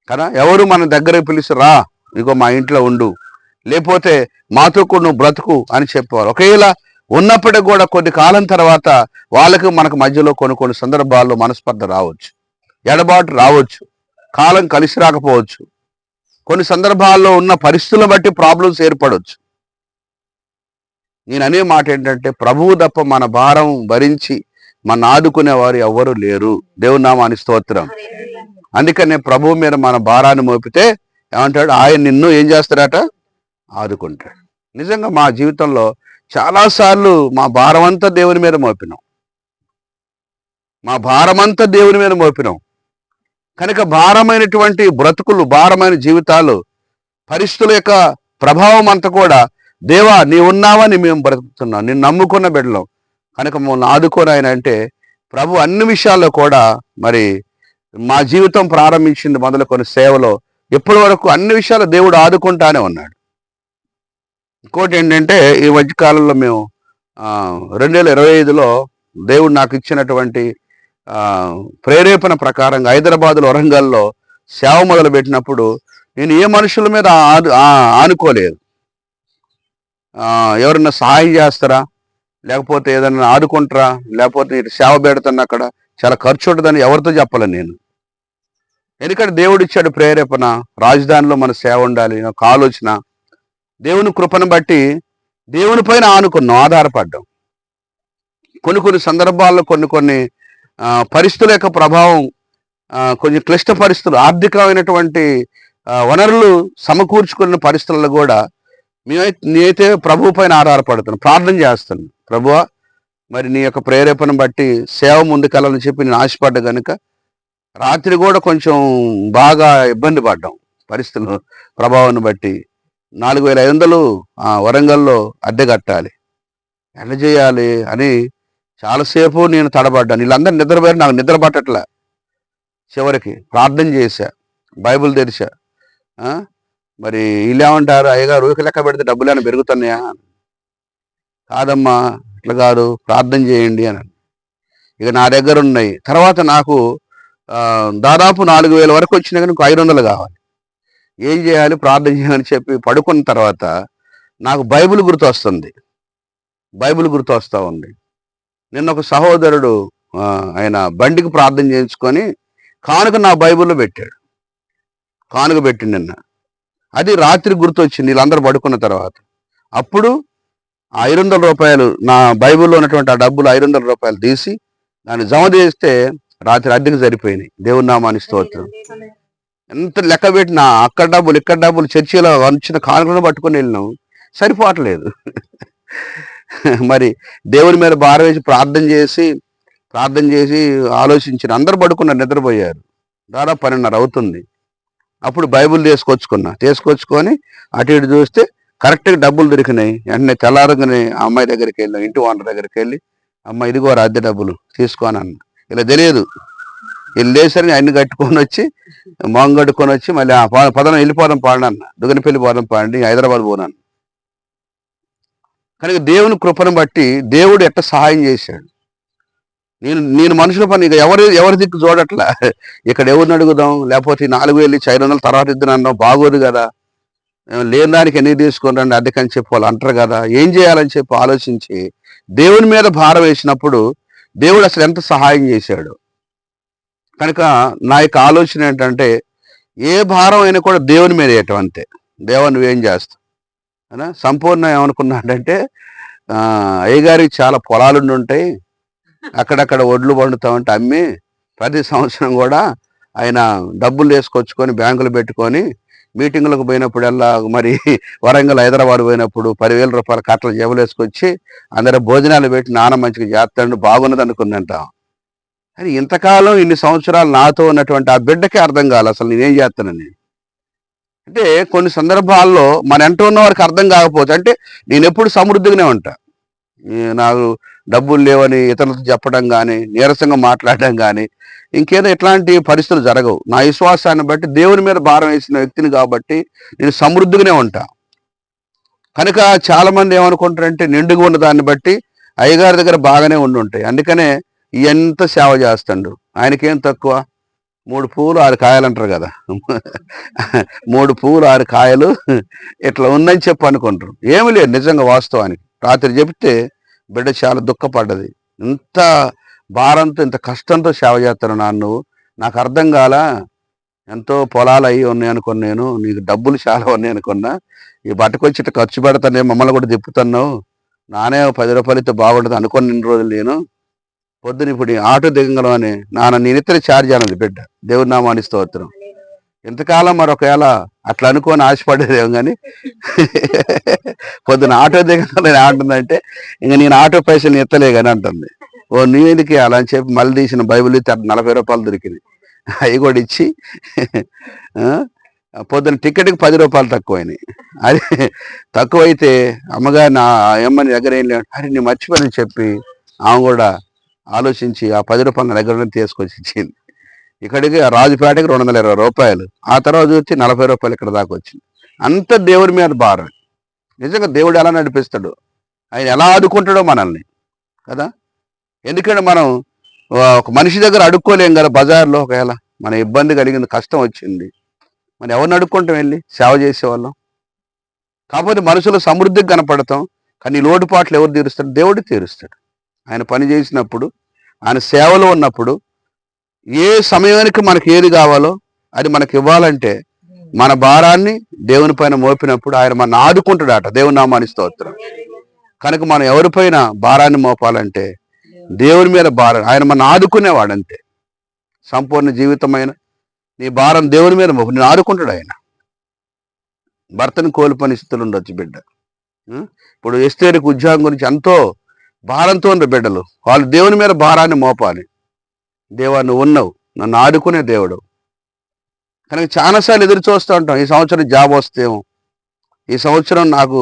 Speaker 1: కదా. ఎవరు మన దగ్గరకు పిలిచి రా, ఇగో మా ఇంట్లో ఉండు, లేకపోతే మాతో కూడా నువ్వు బ్రతుకు అని చెప్పేవారు. ఒకవేళ ఉన్నప్పటికీ కూడా కొన్ని కాలం తర్వాత వాళ్ళకి మనకు మధ్యలో కొన్ని సందర్భాల్లో మనస్పర్ధ రావచ్చు, ఎడబాటు రావచ్చు, కాలం కలిసి రాకపోవచ్చు, కొన్ని సందర్భాల్లో ఉన్న పరిస్థితులను బట్టి ప్రాబ్లమ్స్ ఏర్పడవచ్చు. నేను అనే మాట ఏంటంటే, ప్రభువు తప్ప మన భారం భరించి మన ఆదుకునేవారు ఎవ్వరూ లేరు. దేవుని నామానికి స్తోత్రం. అందుకనే ప్రభువు మీద మన భారాన్ని మోపితే ఏమంటాడు, ఆయన నిన్ను ఏం చేస్తాడట, ఆదుకుంటాడు. నిజంగా మా జీవితంలో చాలాసార్లు మా భారమంతా దేవుని మీద మోపినాం, కనుక భారమైనటువంటి బ్రతుకులు, భారమైన జీవితాలు, పరిస్థితుల యొక్క ప్రభావం అంతా కూడా, దేవా నీ ఉన్నావని మేము బ్రతుకుతున్నాం, నిన్ను నమ్ముకున్న బిడ్డలం కనుక మమ్మల్ని ఆదుకోని ఆయన అంటే, ప్రభు అన్ని విషయాల్లో కూడా మరి మా జీవితం ప్రారంభించింది మొదలుకొని సేవలో ఇప్పటి వరకు అన్ని విషయాలు దేవుడు ఆదుకుంటానే ఉన్నాడు. ఇంకోటి ఏంటంటే, ఈ మధ్యకాలంలో మేము 2025లో దేవుడు నాకు ఇచ్చినటువంటి ప్రేరేపణ ప్రకారంగా హైదరాబాద్లో, వరంగల్లో సేవ మొదలు పెట్టినప్పుడు నేను ఏ మనుషుల మీద ఆనుకోలేదు. ఎవరన్నా సహాయం చేస్తారా, లేకపోతే ఏదన్నా ఆదుకుంటారా, లేకపోతే సేవ పెడుతున్నా అక్కడ చాలా ఖర్చు ఉంటుందని ఎవరితో చెప్పలేను నేను. ఎందుకంటే దేవుడు ఇచ్చాడు ప్రేరేపణ, రాజధానిలో మన సేవ ఉండాలి, నాకు ఆలోచన. దేవుని కృపను బట్టి దేవుని పైన ఆనుకున్నాం, ఆధారపడ్డాం. కొన్ని సందర్భాల్లో కొన్ని పరిస్థితుల యొక్క ప్రభావం, కొంచెం క్లిష్ట పరిస్థితులు, ఆర్థికమైనటువంటి వనరులు సమకూర్చుకున్న పరిస్థితుల్లో కూడా నేనైతే ప్రభువు పైన ఆధారపడుతున్నాను, ప్రార్థన చేస్తున్నాను. ప్రభువా మరి నీ యొక్క ప్రేరేపణ బట్టి సేవ ముందుకెళ్ళాలని చెప్పి నేను ఆశపడ్డా కనుక రాత్రి కూడా కొంచెం బాగా ఇబ్బంది పడ్డాం పరిస్థితులు ప్రభావాన్ని బట్టి. 4500 వరంగల్లో అద్దె కట్టాలి, ఎలా చేయాలి అని చాలాసేపు నేను తడబడ్డాను. వీళ్ళందరూ నిద్రపోయారు, నాకు నిద్ర పట్టట్లే. చివరికి ప్రార్థన చేశా, బైబిల్ తెరిచా. మరి వీళ్ళేమంటారు, అయ్యగారు ఊరికి లెక్క పెడితే డబ్బులేమైనా పెరుగుతున్నాయా? కాదమ్మా ఇట్లా కాదు, ప్రార్థన చేయండి అని. ఇక నా దగ్గర ఉన్నాయి. తర్వాత నాకు దాదాపు 4000 వరకు వచ్చినా కానీ ఇంకో 500 కావాలి. ఏం చేయాలి, ప్రార్థన చేయమని చెప్పి పడుకున్న తర్వాత నాకు బైబిల్ గుర్తొస్తూ ఉంది. నిన్న ఒక సహోదరుడు ఆయన బండికి ప్రార్థన చేయించుకొని కానుక నా బైబిల్లో పెట్టాడు. కానుక పెట్టి నిన్న అది రాత్రి గుర్తొచ్చింది వీళ్ళందరూ పడుకున్న తర్వాత. అప్పుడు ఆ రూ. 500 నా బైబిల్లో ఉన్నటువంటి ఆ డబ్బులు రూ. 500 తీసి దాన్ని జమ చేస్తే రాత్రి అద్దెకి సరిపోయినాయి. దేవుని నామానికి స్తోత్రం. ఎంత లెక్క పెట్టినా అక్కడ డబ్బులు ఇక్కడ డబ్బులు చర్చిలో వంచిన కానుకలను పట్టుకొని వెళ్ళినాం, సరిపోవట్లేదు. మరి దేవుని మీద భారం వేసి ప్రార్థన చేసి ఆలోచించిన అందరు పడుకున్నారు, నిద్రపోయారు. దాదాపు 12:30 అవుతుంది. అప్పుడు బైబిల్ తీసుకొచ్చుకొని అటు ఇటు చూస్తే కరెక్ట్గా డబ్బులు దొరికినాయి. వెంటనే తెల్లారగానే ఆ అమ్మాయి దగ్గరికి వెళ్ళాం, ఇంటి ఓనర్ దగ్గరికి వెళ్ళి, అమ్మ ఇదిగో అద్దె డబ్బులు తీసుకోని అన్న. ఇలా తెలియదు, వీళ్ళు లేసరికి అన్ని కట్టుకొని వచ్చి కట్టుకొని వచ్చి మళ్ళీ పదనం వెళ్ళిపోదాం పాడండి అన్న. దుగనపల్లి పోదాం పాడండి, హైదరాబాద్ పోనాను. కనుక దేవుని కృపను బట్టి దేవుడు ఎట్ట సహాయం చేశాడు. నేను మనుషుల పని ఇక ఎవరి దిక్కు చూడట్లా. ఇక్కడ ఎవరిని అడుగుదాం, లేకపోతే 4,000 ఇచ్చి 500 తర్వాత ఇద్దరు అన్నాం, బాగోదు కదా. లేని దానికి ఎన్ని తీసుకొని రండి అద్దెకని చెప్పి వాళ్ళు అంటారు కదా. ఏం చేయాలని చెప్పి ఆలోచించి దేవుని మీద భారం వేసినప్పుడు దేవుడు అసలు ఎంత సహాయం చేశాడు. కనుక నా యొక్క ఆలోచన ఏంటంటే, ఏ భారం అయినా కూడా దేవుని మీద వేయటం అంతే. దేవా నువ్వేం చేస్తావు అనా. సంపూర్ణ ఏమనుకున్నాడంటే, అయ్యగారికి చాలా పొలాలుండి ఉంటాయి, అక్కడక్కడ ఒడ్లు పండుతామంటే అమ్మి ప్రతి సంవత్సరం కూడా ఆయన డబ్బులు వేసుకొచ్చుకొని బ్యాంకులు పెట్టుకొని మీటింగులకు పోయినప్పుడల్లా, మరి వరంగల్ హైదరాబాద్ పోయినప్పుడు 10,000 రూపాయల కట్టలు జేబులు వేసుకొచ్చి అందరూ భోజనాలు పెట్టి నాన్న మంచిగా చేస్తాడు, బాగున్నది అనుకుందంటాం. అని ఇంతకాలం ఇన్ని సంవత్సరాలు నాతో ఉన్నటువంటి ఆ బిడ్డకే అర్థం కాదు అసలు నేనేం చేస్తానని. అంటే కొన్ని సందర్భాల్లో మన ఎంట ఉన్న వారికి అర్థం కాకపోతే, అంటే నేను ఎప్పుడు సమృద్ధిగానే ఉంటా, నాకు డబ్బులు లేవని ఇతరులతో చెప్పడం కానీ, నీరసంగా మాట్లాడడం కానీ, ఇంకేదో ఇట్లాంటి పరిస్థితులు జరగవు. నా విశ్వాసాన్ని బట్టి దేవుని మీద భారం వేసిన వ్యక్తిని కాబట్టి నేను సమృద్ధిగానే ఉంటా. కనుక చాలామంది ఏమనుకుంటారంటే, నిండుగా ఉన్న దాన్ని బట్టి అయ్యగారి దగ్గర బాగానే ఉంటాయి, అందుకనే ఎంత సేవ చేస్తాడు, ఆయనకేం తక్కువ. 3 పువ్వులు 6 కాయలు అంటారు కదా. 3 పువ్వులు 6 కాయలు ఇట్లా ఉందని చెప్పి అనుకుంటారు. ఏమి లేదు నిజంగా వాస్తవానికి. రాత్రి చెప్తే బిడ్డ చాలా దుఃఖపడ్డది. ఇంత భారంతో ఇంత కష్టంతో సేవ చేస్తాను నాన్న, నాకు అర్థం కాల. ఎంతో పొలాలు అయ్యి ఉన్నాయి అనుకున్నా, నేను నీకు డబ్బులు చాలా ఉన్నాయి అనుకున్నా, ఈ బట్టకొచ్చి ఇట్లా ఖర్చు పెడతానే, మమ్మల్ని కూడా తిప్పుతున్నావు, నానే 10 రూపాయలతో బాగుంటుంది అనుకుని ఇన్ని రోజులు. నేను పొద్దున ఇప్పుడు ఆటో దిగంగలం అని నేను ఇతర ఛార్జ్ అన్నది బిడ్డ. దేవుని నామానికి స్తోత్రం. ఇంతకాలం మరొకవేళ అట్లా అనుకొని ఆశపడేదేమో కానీ పొద్దున ఆటో దిగంగలని అంటుందంటే, ఇంక నేను ఆటో పైసలు ఎత్తలే కానీ అంటుంది. ఓ నీదికి అలా అని చెప్పి మళ్ళీ తీసిన బైబిల్ ఇస్తే 40 రూపాయలు దొరికింది, అవి కూడా ఇచ్చి పొద్దున టికెట్కి 10 రూపాయలు తక్కువైనాయి. అది తక్కువైతే అమ్మగారు నా అమ్మని దగ్గర ఏం లేదు, అరే నేను మర్చిపోయానని చెప్పి ఆమె కూడా ఆలోచించి ఆ 10 రూపాయలు నా దగ్గర తీసుకొచ్చి ఇచ్చింది. ఇక్కడికి రాజుపేటకి 220 రూపాయలు, ఆ తర్వాత చూస్తే 40 రూపాయలు ఇక్కడ దాకా వచ్చింది. అంత దేవుడి మీద భారం. నిజంగా దేవుడు ఎలా నడిపిస్తాడు, ఆయన ఎలా ఆదుకుంటాడో మనల్ని కదా. ఎందుకంటే మనం ఒక మనిషి దగ్గర అడుక్కోలేం కదా. బజార్లో ఒకవేళ మన ఇబ్బంది కలిగింది, కష్టం వచ్చింది, మనం ఎవరిని అడుక్కుంటాం వెళ్ళి సేవ చేసేవాళ్ళం. కాకపోతే మనుషులు సమృద్ధికి కనపడతాం, కానీ లోటుపాట్లు ఎవరు తీరుస్తాడు? దేవుడు తీరుస్తాడు. ఆయన పని చేసినప్పుడు, ఆయన సేవలో ఉన్నప్పుడు, ఏ సమయానికి మనకి ఏది కావాలో అది మనకి ఇవ్వాలంటే మన భారాన్ని దేవుని పైన మోపినప్పుడు ఆయన మన ఆదుకుంటాడట. దేవుని నామానికి స్తోత్రం. కనుక మనం ఎవరిపైన భారాన్ని మోపాలంటే దేవుని మీద భారం. ఆయన మన ఆదుకునేవాడంతే. సంపూర్ణ జీవితమైన నీ భారం దేవుని మీద మోపు, నేను ఆదుకుంటాడు ఆయన. భర్తను కోల్పోని స్థితులు ఉండొచ్చు బిడ్డ. ఇప్పుడు ఎస్తేరుకు ఉద్యోగం గురించి ఎంతో భారంతో ఉన్న బిడ్డలు, వాళ్ళు దేవుని మీద భారాన్ని మోపాలి. దేవా నువ్వు ఉన్నావు, నన్ను ఆదుకునే దేవుడు. కనుక చాలాసార్లు ఎదురు చూస్తూ ఉంటాం, ఈ సంవత్సరం జాబ్ వస్తేమో, ఈ సంవత్సరం నాకు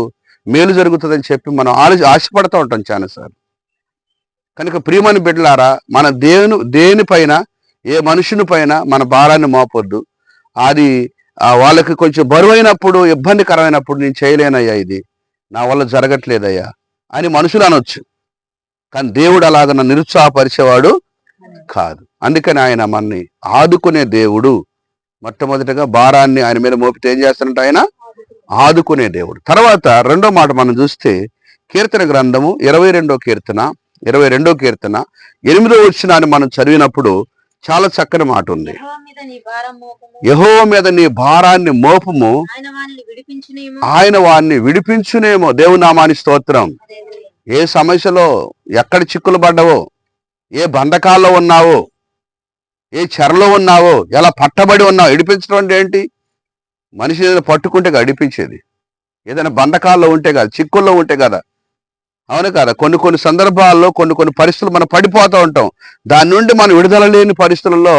Speaker 1: మేలు జరుగుతుందని చెప్పి మనం ఆశపడుతూ ఉంటాం చాలాసార్లు. కనుక ప్రియమైన బిడ్డలారా, మన దేనిపైన, ఏ మనుషుని పైన మన భారాన్ని మోపొద్దు. అది వాళ్ళకి కొంచెం బరువైనప్పుడు, ఇబ్బందికరమైనప్పుడు, నేను చేయలేనయ్యా, ఇది నా వల్ల జరగట్లేదయ్యా అని మనుషులు అనొచ్చు. కానీ దేవుడు అలాగ నన్ను నిరుత్సాహపరిచేవాడు కాదు. అందుకని ఆయన మనని ఆదుకునే దేవుడు. మొట్టమొదటిగా భారాన్ని ఆయన మీద మోపితే ఏం చేస్తానంటే ఆయన ఆదుకునే దేవుడు. తర్వాత రెండో మాట మనం చూస్తే, కీర్తన గ్రంథము 22వ కీర్తన 8వ వచనాన్ని మనం చదివినప్పుడు చాలా చక్కని మాట ఉంది.
Speaker 2: యెహోవా మీద నీ భారం మోపుము.
Speaker 1: యెహోవా మీద నీ భారాన్ని మోపము,
Speaker 2: ఆయన వానిని విడిపించునేమో.
Speaker 1: ఆయన వారిని విడిపించునేమో. దేవుని నామాని స్తోత్రం.
Speaker 2: హల్లెలూయా.
Speaker 1: ఏ సమస్యలో ఎక్కడ చిక్కులు పడ్డావో, ఏ బంధకాల్లో ఉన్నావో, ఏ చెరలో ఉన్నావో, ఎలా పట్టబడి ఉన్నావో, విడిపించడం అంటే ఏంటి? మనిషి ఏదైనా పట్టుకుంటే గడిపించేది. ఏదైనా బంధకాల్లో ఉంటే కదా, చిక్కుల్లో ఉంటే కదా. అవును కదా. కొన్ని సందర్భాల్లో కొన్ని పరిస్థితులు మనం పడిపోతూ ఉంటాం. దాని నుండి మనం విడుదల లేని పరిస్థితులలో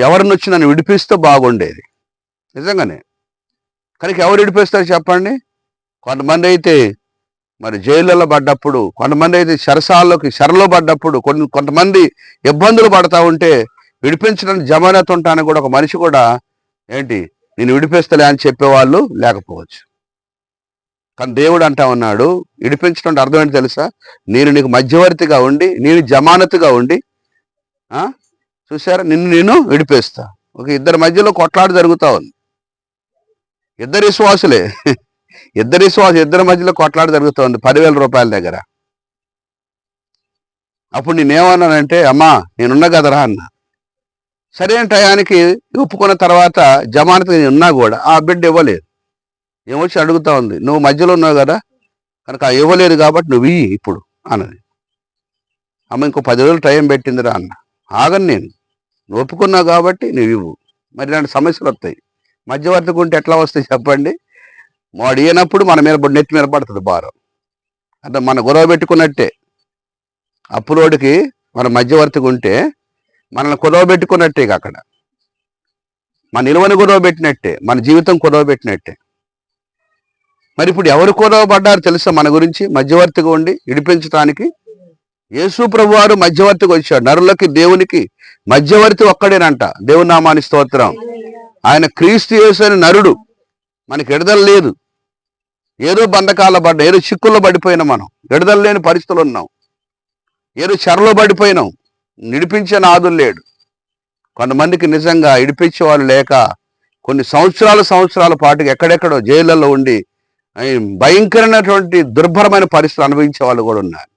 Speaker 1: ఎవరిని వచ్చి నన్ను విడిపిస్తే బాగుండేది. నిజంగానే. కనుక ఎవరు విడిపిస్తారు చెప్పండి? కొంతమంది అయితే మరి జైళ్ళలో పడ్డప్పుడు, కొంతమంది అయితే చెరలో పడ్డప్పుడు, కొంతమంది ఇబ్బందులు పడతా ఉంటే విడిపించడానికి జమానత్ ఉంటానికి కూడా ఒక మనిషి కూడా ఏంటి నేను విడిపిస్తలే అని చెప్పేవాళ్ళు లేకపోవచ్చు. కానీ దేవుడు అంటా ఉన్నాడు, విడిపించడం అంటే అర్థం ఏంటి తెలుసా? నేను నీకు మధ్యవర్తిగా ఉండి, నేను జమానతుగా ఉండి, చూసారా, నేను విడిపిస్తా. ఒక ఇద్దరి మధ్యలో కొట్లాట జరుగుతా ఉంది. ఇద్దరి విశ్వాసులే, ఇద్దరి మధ్యలో కొట్లాట జరుగుతోంది 10,000 రూపాయల దగ్గర. అప్పుడు నేనేమన్నానంటే, అమ్మా నేనున్నా కదరా అన్న. సరైన టయానికి ఒప్పుకున్న తర్వాత జమానత్ ఉన్నా కూడా ఆ బిడ్డ ఇవ్వలేదు. ఏమొచ్చి అడుగుతా ఉంది, నువ్వు మధ్యలో ఉన్నావు కదా, కనుక ఇవ్వలేదు కాబట్టి నువ్వు ఇయ్యి ఇప్పుడు అన్నది. అమ్మ ఇంకో 10 రోజులు టైం పెట్టిందిరా అన్న. ఆగను నేను, నువ్వు ఒప్పుకున్నావు కాబట్టి నువ్వు ఇవ్వు. మరి ఇలాంటి సమస్యలు వస్తాయి. మధ్యవర్తికి ఉంటే ఎట్లా వస్తాయి చెప్పండి? వాడు ఇయ్యనప్పుడు మన మీద నెత్తి మీద పడుతుంది భారం. అంటే మన గొడవ పెట్టుకున్నట్టే. అప్పులోడికి మన మధ్యవర్తికి ఉంటే మనల్ని కుదవ పెట్టుకున్నట్టే. అక్కడ మన నిలువని గొడవ పెట్టినట్టే, మన జీవితం కుదవ పెట్టినట్టే. మరి ఇప్పుడు ఎవరు కుదవ పడ్డారు తెలుసా మన గురించి? మధ్యవర్తిగా ఉండి విడిపించడానికి యేసు ప్రభువారు మధ్యవర్తిగా వచ్చాడు. నరులకి దేవునికి మధ్యవర్తి ఒక్కడేనంట. దేవుని నామాని స్తోత్రం. ఆయన క్రీస్తు యేసు అని నరుడు. మనకి విడుదల లేదు. ఏదో బంధకాల పడ్డా, ఏదో చిక్కుల్లో పడిపోయినా, మనం విడుదల లేని పరిస్థితులు ఉన్నాం, ఏదో చెరలో పడిపోయినాం. నిడిపించే నాదులు లేడు. కొంతమందికి నిజంగా ఇడిపించే వాళ్ళు లేక కొన్ని సంవత్సరాల పాటుగా ఎక్కడెక్కడో జైళ్ళల్లో ఉండి భయంకరమైనటువంటి దుర్భరమైన పరిస్థితులు అనుభవించే వాళ్ళు కూడా ఉన్నారు.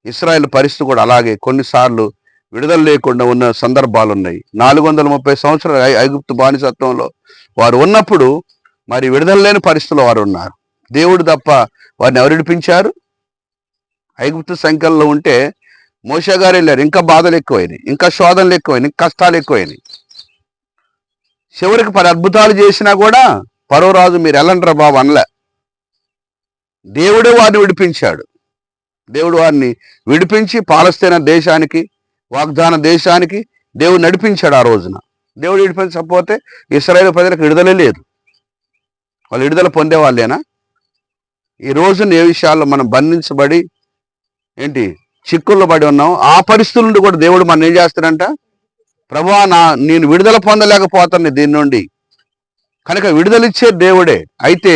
Speaker 1: ఇశ్రాయేల్ పరిస్థితి కూడా అలాగే కొన్నిసార్లు విడుదల లేకుండా ఉన్న సందర్భాలు ఉన్నాయి. 430 సంవత్సరాలు ఐగుప్తు బానిసత్వంలో వారు ఉన్నప్పుడు మరి విడుదల లేని పరిస్థితుల్లో వారు ఉన్నారు. దేవుడు తప్ప వారిని ఎవరు విడిపించారు? ఐగుప్తు సంఖ్యలో ఉంటే మోషే గారు వెళ్ళారు. ఇంకా బాధలు ఎక్కువైనాయి, ఇంకా శోధనలు ఎక్కువైనాయి, ఇంకా కష్టాలు ఎక్కువైనాయి. చివరికి 10 అద్భుతాలు చేసినా కూడా ఫరో రాజు మీరు వెళ్ళంటారా బాబు అనలే. దేవుడే వారిని విడిపించాడు. దేవుడు వారిని విడిపించి పాలస్తీనా దేశానికి, వాగ్దాన దేశానికి దేవుడు నడిపించాడు. ఆ రోజున దేవుడు విడిపించకపోతే ఇశ్రాయేలు ప్రజలకు విడుదలే లేదు. వాళ్ళు విడుదల పొందేవాళ్ళేనా? ఈ రోజున ఏ విషయాల్లో మనం బంధించబడి ఏంటి చిక్కుల్లో పడి ఉన్నాం, ఆ పరిస్థితుల నుండి కూడా దేవుడు మనం ఏం చేస్తాడంట? ప్రభువా నేను విడుదల పొందలేకపోతాను దీని నుండి. కనుక విడుదలిచ్చే దేవుడే. అయితే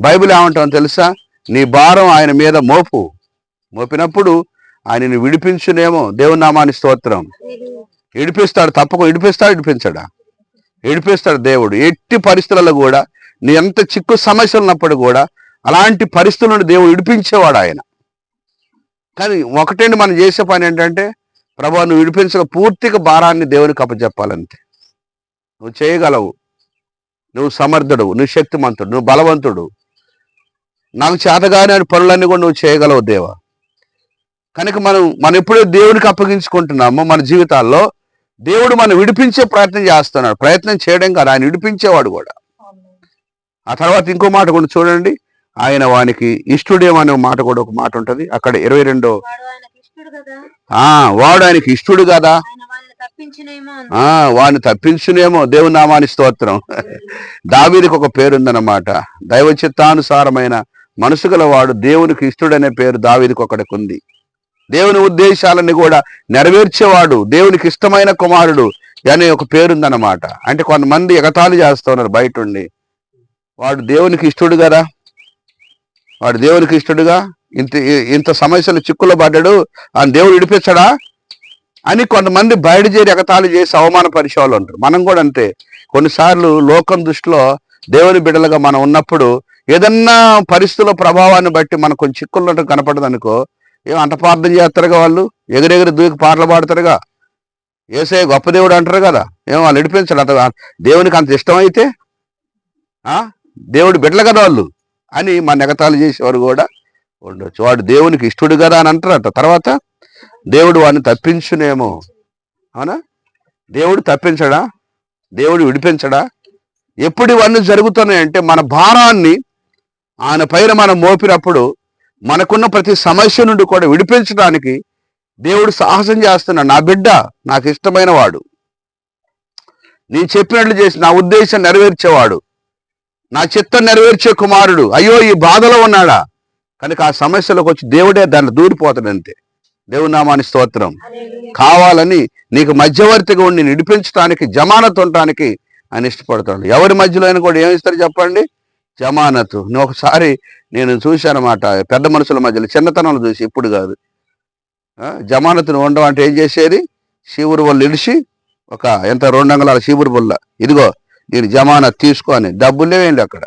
Speaker 1: బైబిల్ ఏమంటాం తెలుసా? నీ భారం ఆయన మీద మోపినప్పుడు ఆయనని విడిపించునేమో. దేవుని నామాని స్తోత్రం. విడిపిస్తాడు, తప్పకుండా విడిపించాడా? విడిపిస్తాడు దేవుడు. ఎట్టి పరిస్థితులలో కూడా నీ ఎంత చిక్కు సమస్యలు ఉన్నప్పుడు కూడా అలాంటి పరిస్థితుల నుండి దేవుడు విడిపించేవాడు ఆయన. కానీ ఒకటేంటి మనం చేసే పని ఏంటంటే, ప్రభువా నువ్వు విడిపించక పూర్తిగా భారాన్ని దేవునికి అప్పచెప్పాలంతే. నువ్వు చేయగలవు, నువ్వు సమర్థుడు, నువ్వు శక్తిమంతుడు, నువ్వు బలవంతుడు, నాకు చేతగానే పనులన్నీ కూడా నువ్వు చేయగలవు దేవా. కనుక మనం ఎప్పుడైతే దేవునికి అప్పగించుకుంటున్నామో మన జీవితాల్లో దేవుడు మనం విడిపించే ప్రయత్నం చేస్తున్నాడు. ప్రయత్నం చేయడం కాదు, ఆయన విడిపించేవాడు కూడా. ఆ తర్వాత ఇంకో మాట కూడా చూడండి, ఆయన వానికి ఇష్టడేమనే మాట కూడా ఒక మాట ఉంటది అక్కడ 22. వాడు ఆయనకి ఇష్టడు కదా, వాడిని తప్పించునేమో. దేవుని నామాని స్తోత్రం. దావీదుకు ఒక పేరుందన్నమాట, దైవ చిత్తానుసారమైన మనసు గల వాడు, దేవునికి ఇష్టడనే పేరు దావీదుకు ఒకడికి ఉంది. దేవుని ఉద్దేశాలన్నీ కూడా నెరవేర్చేవాడు, దేవునికి ఇష్టమైన కుమారుడు అనే ఒక పేరుందన్నమాట. అంటే కొంతమంది ఎగతాళి చేస్తున్నారు బయట ఉండి, వాడు దేవునికి ఇష్టడు కదా, వాడు దేవునికి ఇష్టడుగా ఇంత సమస్యలు చిక్కులో పడ్డాడు, ఆయన దేవుడు విడిపించడా అని కొంతమంది బయట చేరి ఎగతాళి చేసి అవమానపరిచే వాళ్ళు ఉంటారు. మనం కూడా అంతే. కొన్నిసార్లు లోకం దృష్టిలో దేవుని బిడ్డలుగా మనం ఉన్నప్పుడు ఏదన్నా పరిస్థితుల ప్రభావాన్ని బట్టి మనకు కొంచెం చిక్కులు కనపడదు అనుకో, ఏం అంట ప్రార్థన చేస్తారుగా, వాళ్ళు ఎగిరెగిరి దూకి పాటలు పాడతారుగా, యేసయ్య గొప్ప దేవుడు అంటారు కదా, ఏమో వాళ్ళు విడిపించడు. దేవునికి అంత ఇష్టం అయితే దేవుడు బిడ్డలు కదా వాళ్ళు అని మన ఎగతాళి చేసేవారు కూడా ఉండొచ్చు. వాడు దేవునికి ఇష్టడు కదా అని అంటారట. తర్వాత దేవుడు వాడిని తప్పించునేమో. అవునా? దేవుడు తప్పించడా? దేవుడు విడిపించడా? ఎప్పుడు ఇవన్నీ జరుగుతున్నాయంటే మన భారాన్ని ఆయన పైన మనం మోపినప్పుడు మనకున్న ప్రతి సమస్య నుండి కూడా విడిపించడానికి దేవుడు సాహసం చేస్తున్నాడు. నా బిడ్డ నాకు ఇష్టమైన వాడు, నేను చెప్పినట్లు చేసి నా ఉద్దేశం నెరవేర్చేవాడు, నా చిత్తం నెరవేర్చే కుమారుడు. అయ్యో ఈ బాధలో ఉన్నాడా కనుక ఆ సమస్యలోకి వచ్చి దేవుడే దాన్ని దూరిపోతాడు అంతే. దేవుని నామానికి స్తోత్రం. కావాలని నీకు మధ్యవర్తిగా ఉండి నిడిపించడానికి, జమానత్ ఉండటానికి ఆయన ఇష్టపడతాడు. ఎవరి మధ్యలో అయినా కూడా ఏమిస్తారు చెప్పండి? జమానతు. నేను ఒకసారి చూశానమాట పెద్ద మనుషుల మధ్యలో, చిన్నతనంలో చూసి, ఇప్పుడు కాదు. జమానతును ఉండడం అంటే ఏం చేసేది? శివురు వాళ్ళు ఇడిచి ఒక ఎంత 2 అంగుళాల శివురు బుల్ల, ఇదిగో నేను జమానత్ తీసుకో అని. డబ్బులు లేవేంటి అక్కడ.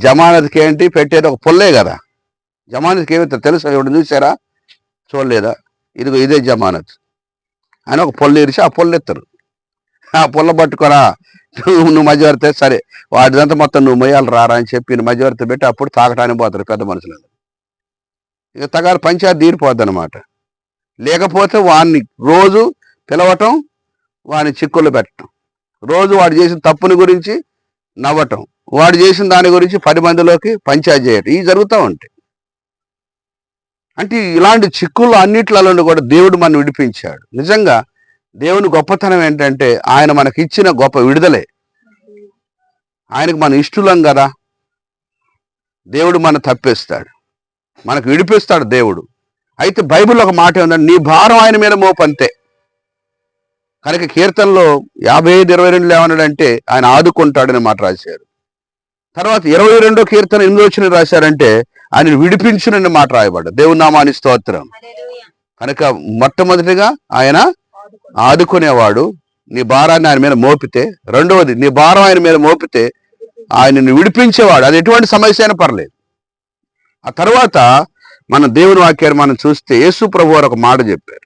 Speaker 1: జమానత్కి ఏంటి పెట్టేది? ఒక పుల్లే కదా. జమానత్కి ఏమిస్తారు తెలుసా? ఎవరు చూసారా? చూడలేదా? ఇదిగో ఇదే జమానత్ అని ఒక పొల్ల ఇరిచి ఆ పొల్ల ఎత్తారు. ఆ పుల్ల పట్టుకోరా, నువ్వు మధ్యవర్తి, సరే వాటిదంతా మొత్తం నువ్వు మొయ్యాలి రారా అని చెప్పి మధ్యవర్తి పెట్టి అప్పుడు తాగటానికి పోతారు పెద్ద మనుషులు. ఇక తగారు పంచాయతీ తీరిపోద్ది అనమాట. లేకపోతే వాడిని రోజు పిలవటం, వాడిని చిక్కులు పెట్టడం, రోజు వాడు చేసిన తప్పుని గురించి నవ్వటం, వాడు చేసిన దాని గురించి 10 మందిలోకి పంచాయతీ చేయటం, ఇవి జరుగుతూ ఉంటాయి. అంటే ఇలాంటి చిక్కులు అన్నిట్లలో కూడా దేవుడు మనం విడిపించాడు. నిజంగా దేవుని గొప్పతనం ఏంటంటే ఆయన మనకి ఇచ్చిన గొప్ప విడుదలే. ఆయనకు మనం ఇష్టలం కదా, దేవుడు మనం తప్పిస్తాడు, మనకు విడిపిస్తాడు దేవుడు. అయితే బైబిల్లో ఒక మాట ఏంటంటే నీ భారం ఆయన మీద మోపంతే. కనుక కీర్తనలో 55:22 ఏమన్నాడంటే ఆయన ఆదుకుంటాడనే మాట రాశారు. తర్వాత 22వ కీర్తన 8వ వచనం రాశారంటే ఆయన విడిపించునని మాట రాయబడ్డాడు. దేవుని నామానికి స్తోత్రం. కనుక మొట్టమొదటిగా ఆయన ఆదుకునేవాడు. నీ భారాన్ని ఆయన మీద మోపితే, రెండవది నీ భారం ఆయన మీద మోపితే ఆయనను విడిపించేవాడు. అది ఎటువంటి సమస్య అయినా పర్లేదు. ఆ తర్వాత మన దేవుని వాక్యాన్ని మనం చూస్తే యేసు ప్రభు వారు ఒక మాట చెప్పారు.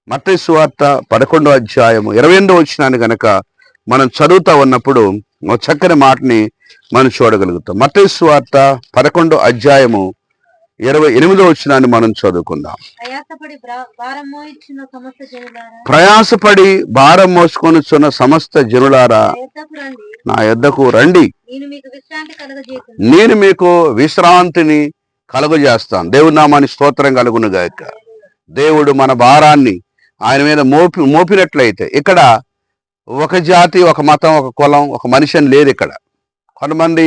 Speaker 1: మత్తయి సువార్త 11వ అధ్యాయము 28వ వచనాన్ని కనుక మనం చదువుతా ఉన్నప్పుడు ఒక చక్కని మాటని మనం చూడగలుగుతాం. మత్తయి సువార్త 11వ అధ్యాయము 28వ వచనాన్ని మనం చదువుకుందాం. ప్రయాసపడి భారం మోసుకొనుచున్న సమస్త జనులారా నా యొద్దకు రండి, నేను మీకు విశ్రాంతిని కలుగజేస్తాను. దేవుని నామానికి స్తోత్రం కలుగును గాక. దేవుడు మన భారాన్ని ఆయన మీద మోపినట్లయితే, ఇక్కడ ఒక జాతి, ఒక మతం, ఒక కులం, ఒక మనిషి అని లేదు. ఇక్కడ కొంతమంది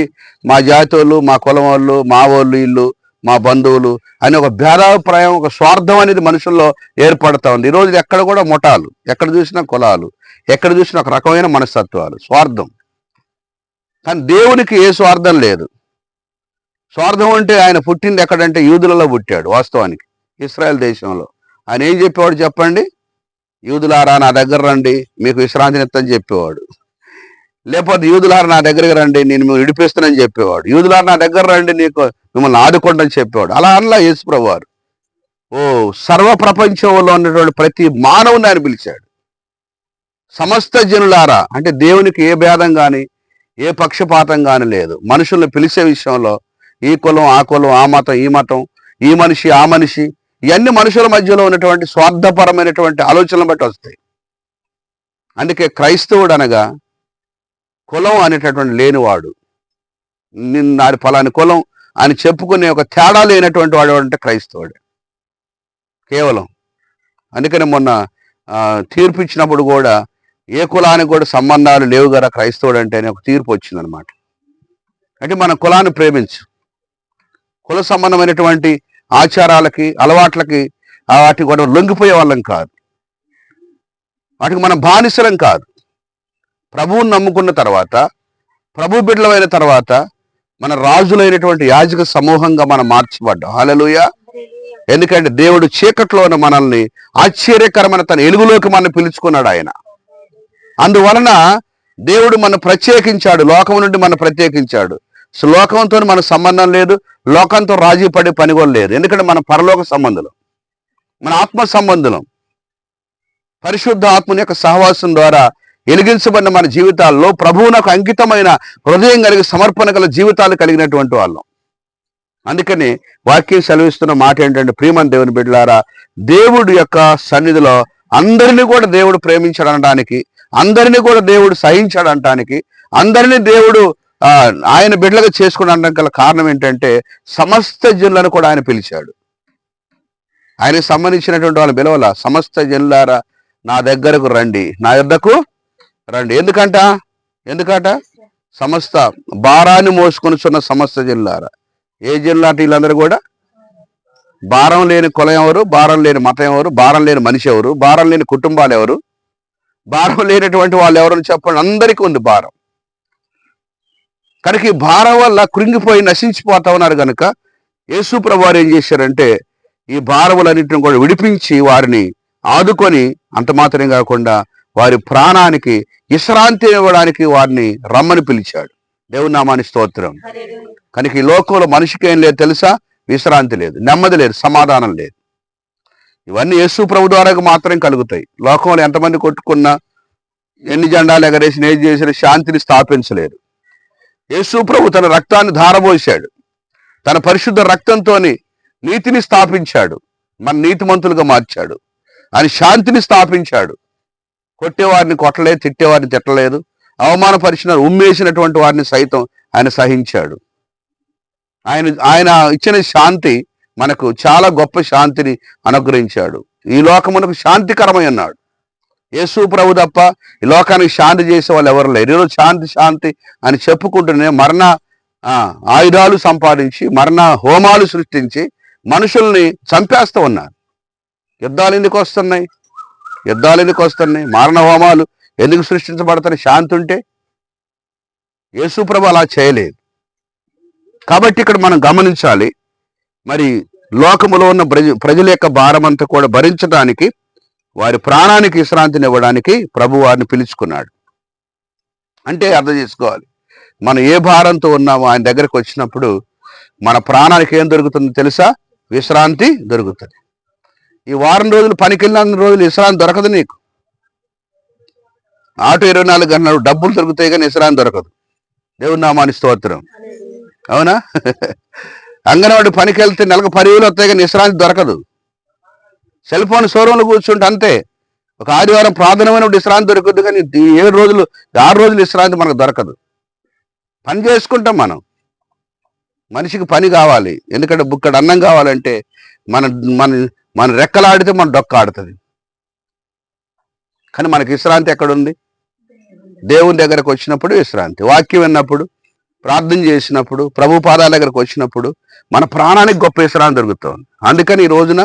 Speaker 1: మా జాతి వాళ్ళు, మా కులం వాళ్ళు, మా వాళ్ళు, ఇల్లు, మా బంధువులు అని ఒక భేదాభిప్రాయం, ఒక స్వార్థం అనేది మనుషుల్లో ఏర్పడతా ఉంది. ఈరోజు ఎక్కడ కూడా ముఠాలు, ఎక్కడ చూసినా కులాలు, ఎక్కడ చూసినా ఒక రకమైన మనస్తత్వాలు, స్వార్థం. కానీ దేవునికి ఏ స్వార్థం లేదు. స్వార్థం అంటే ఆయన పుట్టింది ఎక్కడంటే యూదులలో పుట్టాడు. వాస్తవానికి ఇశ్రాయేల్ దేశంలో. ఆయన ఏం చెప్పేవాడు చెప్పండి? యూదులారా నా దగ్గర రండి, మీకు విశ్రాంతినిత్తని చెప్పేవాడు. లేకపోతే యూదులారా నా దగ్గరికి రండి, నేను మిమ్మల్ని విడిపిస్తానని చెప్పేవాడు. యూదులారా నా దగ్గర రండి, నీకు మిమ్మల్ని ఆదుకోండి అని చెప్పేవాడు. అలా అనలా యేసు ప్రభు వారు. సర్వ ప్రపంచంలో ఉన్నటువంటి ప్రతి మానవుని ఆయన పిలిచాడు. సమస్త జనులారా అంటే దేవునికి ఏ భేదం కానీ, ఏ పక్షపాతం కానీ లేదు. మనుషుల్ని పిలిచే విషయంలో ఈ కులం, ఆ కులం, ఆ మతం, ఈ మతం, ఈ మనిషి, ఆ మనిషి, ఇవన్నీ మనుషుల మధ్యలో ఉన్నటువంటి స్వార్థపరమైనటువంటి ఆలోచనలు బట్టి వస్తాయి. అందుకే క్రైస్తవుడు అనగా కులం అనేటటువంటి లేనివాడు, నాది ఫలాని కులం అని చెప్పుకునే ఒక తేడా లేనటువంటి వాడు అంటే క్రైస్తవుడే కేవలం. అందుకని మొన్న తీర్పు ఇచ్చినప్పుడు కూడా ఏ కులానికి కూడా సంబంధాలు లేవు కదా క్రైస్తవుడు అంటే ఒక తీర్పు వచ్చిందనమాట. అంటే మన కులాన్ని ప్రేమించు, కుల సంబంధమైనటువంటి ఆచారాలకి, అలవాట్లకి, వాటికి కూడా లొంగిపోయే వాళ్ళం కాదు, వాటికి మనం బానిసలం కాదు. ప్రభువుని నమ్ముకున్న తర్వాత, ప్రభు బిడ్డలమైన తర్వాత మన రాజులైనటువంటి యాజక సమూహంగా మనం మార్చబడ్డాం. హల్లెలూయా. ఎందుకంటే దేవుడు చీకట్లో ఉన్న మనల్ని ఆశ్చర్యకరమైన తన వెలుగులోకి మనం పిలుచుకున్నాడు ఆయన. అందువలన దేవుడు మనం ప్రత్యేకించాడు, లోకం నుండి మనం ప్రత్యేకించాడు. సో లోకంతో మన సంబంధం లేదు, లోకంతో రాజీ పడే పని కూడా లేదు. ఎందుకంటే మన పరలోక సంబంధులం, మన ఆత్మ సంబంధులం. పరిశుద్ధ ఆత్మని యొక్క సహవాసం ద్వారా వెలిగించబడిన మన జీవితాల్లో ప్రభువునకు అంకితమైన హృదయం కలిగి సమర్పణ గల జీవితాలు కలిగినటువంటి వాళ్ళం. అందుకని వాక్యం సెలవిస్తున్న మాట ఏంటంటే, ప్రియమైన దేవుని బిడ్డలారా, దేవుడి యొక్క సన్నిధిలో అందరినీ కూడా దేవుడు ప్రేమించాడనడానికి, అందరినీ కూడా దేవుడు సహించాడనడానికి, అందరినీ దేవుడు ఆయన బిడ్డలుగా చేసుకోవడానికి గల కారణం ఏంటంటే, సమస్త జనులను కూడా ఆయన పిలిచాడు. ఆయనకు సంబంధించినటువంటి వాళ్ళ పిలవల, సమస్త జనులారా నా దగ్గరకు రండి, నా యొద్దకు రండి. ఎందుకంట సమస్త భారాన్ని మోసుకొనిచున్న సమస్త జనులారా. ఏ జనులాంటి వీళ్ళందరూ కూడా? భారం లేని కులం ఎవరు, భారం లేని మతం ఎవరు, భారం లేని మనిషి ఎవరు, భారం లేని కుటుంబాలు ఎవరు, భారం లేనటువంటి వాళ్ళు ఎవరని చెప్పండి. అందరికీ ఉంది భారం. కనుక ఈ భారం వల్ల కృంగిపోయి నశించిపోతా ఉన్నారు కనుక యేసు ప్రభువు వారు ఏం చేశారంటే, ఈ భారములన్నింటిని కూడా విడిపించి వారిని ఆదుకొని, అంత మాత్రమే కాకుండా వారి ప్రాణానికి విశ్రాంతి ఇవ్వడానికి వారిని రమ్మని పిలిచాడు. దేవుని నామానికి స్తోత్రం. కనుక ఈ లోకంలో మనిషికి ఏం లేదు తెలుసా? విశ్రాంతి లేదు, నెమ్మది లేదు, సమాధానం లేదు. ఇవన్నీ యేసు ప్రభు ద్వారా మాత్రం కలుగుతాయి. లోకంలో ఎంతమంది కొట్టుకున్నా, ఎన్ని జెండాలు ఎగరేసిన, ఏది చేసిన శాంతిని స్థాపించలేరు. యేసు ప్రభు తన రక్తాన్ని ధారపోశాడు. తన పరిశుద్ధ రక్తంతో నీతిని స్థాపించాడు, మన నీతిమంతులుగా మార్చాడు. ఆయన శాంతిని స్థాపించాడు. కొట్టేవారిని కొట్టలేదు, తిట్టేవారిని తిట్టలేదు, అవమానపరిచిన ఉమ్మేసినటువంటి వారిని సైతం ఆయన సహించాడు. ఆయన ఇచ్చిన శాంతి మనకు చాలా గొప్ప శాంతిని అనుగ్రహించాడు. ఈ లోకమునకు శాంతికరమై ఉన్నాడు యేసు ప్రభు తప్ప ఈ లోకానికి శాంతి చేసే వాళ్ళు ఎవరు లేరు. ఈరోజు శాంతి శాంతి అని చెప్పుకుంటూనే మరణ ఆయుధాలు సంపాదించి, మరణ హోమాలు సృష్టించి మనుషుల్ని చంపేస్తూ ఉన్నారు. యుద్ధాలు ఎందుకు వస్తున్నాయి? మరణ హోమాలు ఎందుకు సృష్టించబడతాయి? శాంతి ఉంటే. యేసు ప్రభు అలా చేయలేదు. కాబట్టి ఇక్కడ మనం గమనించాలి, మరి లోకములో ఉన్న ప్రజల యొక్క భారం అంతా కూడా భరించడానికి, వారి ప్రాణానికి విశ్రాంతిని ఇవ్వడానికి ప్రభు వారిని పిలుచుకున్నాడు. అంటే అర్థం చేసుకోవాలి, మనం ఏ భారంతో ఉన్నామో ఆయన దగ్గరకు వచ్చినప్పుడు మన ప్రాణానికి ఏం దొరుకుతుందో తెలుసా? విశ్రాంతి దొరుకుతుంది. ఈ వారం రోజులు పనికి వెళ్ళిన రోజులు విశ్రాంతి దొరకదు నీకు. ఆటో 24 గంటలు డబ్బులు దొరుకుతాయి కానీ విశ్రాంతి దొరకదు. దేవుని నామానికి స్తోత్రం. అవునా? అంగన్వాడి పనికి వెళ్తే నెలకు 10,000 వస్తాయి కానీ విశ్రాంతి దొరకదు. సెల్ ఫోన్ షోరూంలో కూర్చుంటే అంతే. ఒక ఆదివారం ప్రార్థనమైన విశ్రాంతి దొరుకుద్ది కానీ 6 రోజులు విశ్రాంతి మనకు దొరకదు. పని చేసుకుంటాం మనం. మనిషికి పని కావాలి. ఎందుకంటే బుక్కడు అన్నం కావాలంటే మన రెక్కలాడితే మన డొక్క ఆడుతుంది. కానీ మనకి విశ్రాంతి ఎక్కడుంది? దేవుని దగ్గరకు వచ్చినప్పుడు విశ్రాంతి, వాక్యం విన్నప్పుడు, ప్రార్థన చేసినప్పుడు, ప్రభు పాదాల దగ్గరకు వచ్చినప్పుడు మన ప్రాణానికి గొప్ప విశ్రాంతి దొరుకుతుంది. అందుకని ఈ రోజున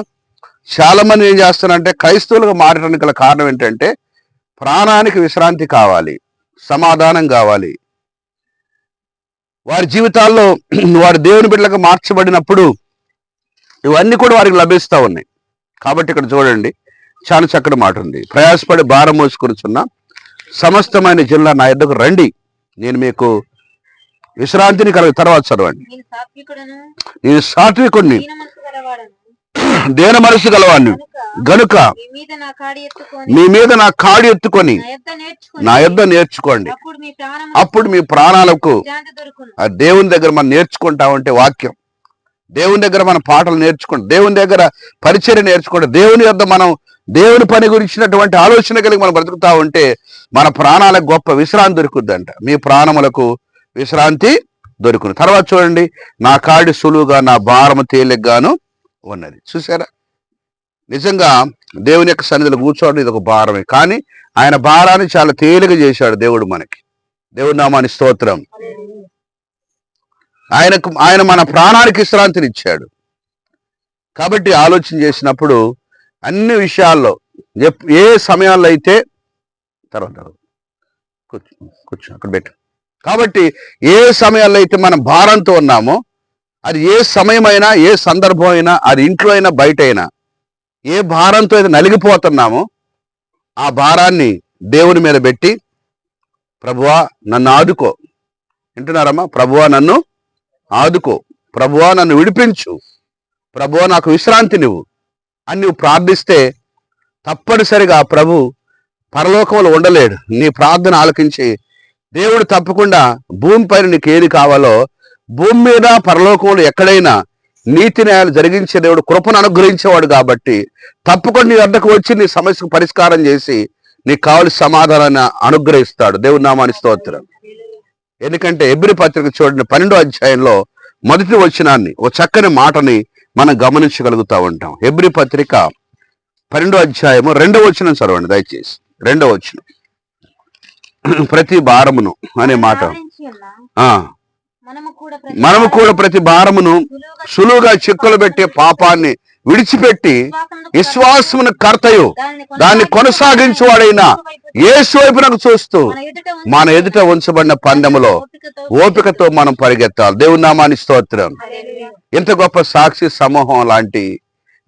Speaker 1: చాలా మంది ఏం చేస్తారంటే, క్రైస్తవులుగా మారడానికి గల కారణం ఏంటంటే, ప్రాణానికి విశ్రాంతి కావాలి, సమాధానం కావాలి. వారి జీవితాల్లో వారి దేవుని బిడ్డలుగా మార్చబడినప్పుడు ఇవన్నీ కూడా వారికి లభిస్తూ ఉన్నాయి. కాబట్టి ఇక్కడ చూడండి, చాలా చక్కటి మాట ఉంది. ప్రయాసపడి భారం మోసుకొనుచున్న సమస్తమైన జిల్లా నా యొద్దకు రండి, నేను మీకు విశ్రాంతిని కలుగు. తర్వాత చదవండి. నేను సాత్వికుడిని, దేన మనసు గలవాడిని గనుక మీ మీద నా కాడి ఎత్తుకొని నా యొద్ద నేర్చుకోండి, అప్పుడు మీ ప్రాణాలకు. ఆ దేవుని దగ్గర మనం నేర్చుకుంటామంటే వాక్యం, దేవుని దగ్గర మన పాటలు నేర్చుకోండి, దేవుని దగ్గర పరిచర్య నేర్చుకోండి, దేవుని యొద్ద మనం దేవుని పని గురించినటువంటి ఆలోచన కలిగి మనం బ్రతుకుతా ఉంటే మన ప్రాణాలకు గొప్ప విశ్రాంతి దొరుకుద్దంట. మీ ప్రాణములకు విశ్రాంతి దొరుకును. తర్వాత చూడండి, నా కాడి సులువుగా నా భారము తేలిగ్గాను ఉన్నది. చూసారా? నిజంగా దేవుని యొక్క సన్నిధిలో కూర్చోవడం ఇది ఒక భారమే, కానీ ఆయన భారాన్ని చాలా తేలిక చేశాడు దేవుడు మనకి. దేవుడి నామానికి స్తోత్రం. ఆయన మన ప్రాణానికి విశ్రాంతిని ఇచ్చాడు. కాబట్టి ఆలోచన చేసినప్పుడు అన్ని విషయాల్లో ఏ సమయాల్లో అయితే తర్వాత కూర్చో అక్కడ పెట్టు. కాబట్టి ఏ సమయాల్లో అయితే మనం భారంతో ఉన్నామో, అది ఏ సమయమైనా, ఏ సందర్భం అయినా, అది ఇంట్లో అయినా బయట అయినా, ఏ భారంతో అయితే నలిగిపోతున్నామో ఆ భారాన్ని దేవుని మీద పెట్టి, ప్రభువా నన్ను ఆదుకో. వింటున్నారమ్మా? ప్రభువా నన్ను ఆదుకో, ప్రభువా నన్ను విడిపించు, ప్రభువా నాకు విశ్రాంతి నువ్వు అని నువ్వు ప్రార్థిస్తే తప్పనిసరిగా ప్రభు పరలోకంలో ఉండలేడు. నీ ప్రార్థన ఆలకించి దేవుడు తప్పకుండా భూమిపైన నీకు ఏది కావాలో భూమి మీద పరలోకంలో ఎక్కడైనా నీతి న్యాయాలు జరిగించే దేవుడు కృపను అనుగ్రహించేవాడు కాబట్టి తప్పకుండా నీ వద్దకు వచ్చి నీ సమస్యకు పరిష్కారం చేసి నీకు కావలసిన సమాధానాన్ని అనుగ్రహిస్తాడు. దేవుని నామానికి స్తోత్రం. ఎందుకంటే హెబ్రీ పత్రిక చూడండి 12వ అధ్యాయంలో మొదటి వచనాన్ని, ఓ చక్కని మాటని మనం గమనించగలుగుతా ఉంటాం. హెబ్రీ పత్రిక 12వ అధ్యాయము 2వ వచనం చదవండి దయచేసి. 2వ వచనం, ప్రతి భారమును అనే మాట.
Speaker 2: ఆవరించి ఉన్న
Speaker 1: ఆ
Speaker 2: మనము కూడా
Speaker 1: ప్రతి భారమును సులువుగా చిక్కులు పెట్టే పాపాన్ని విడిచిపెట్టి విశ్వాసమును కర్తయు దాన్ని కొనసాగించువాడైన యేసు వైపునకు చూస్తూ మన ఎదుట ఉంచబడిన పందెములో ఓపికతో మనం పరిగెత్తాలి. దేవుని నామానికి స్తోత్రం. ఇంత గొప్ప సాక్షి సమూహం లాంటి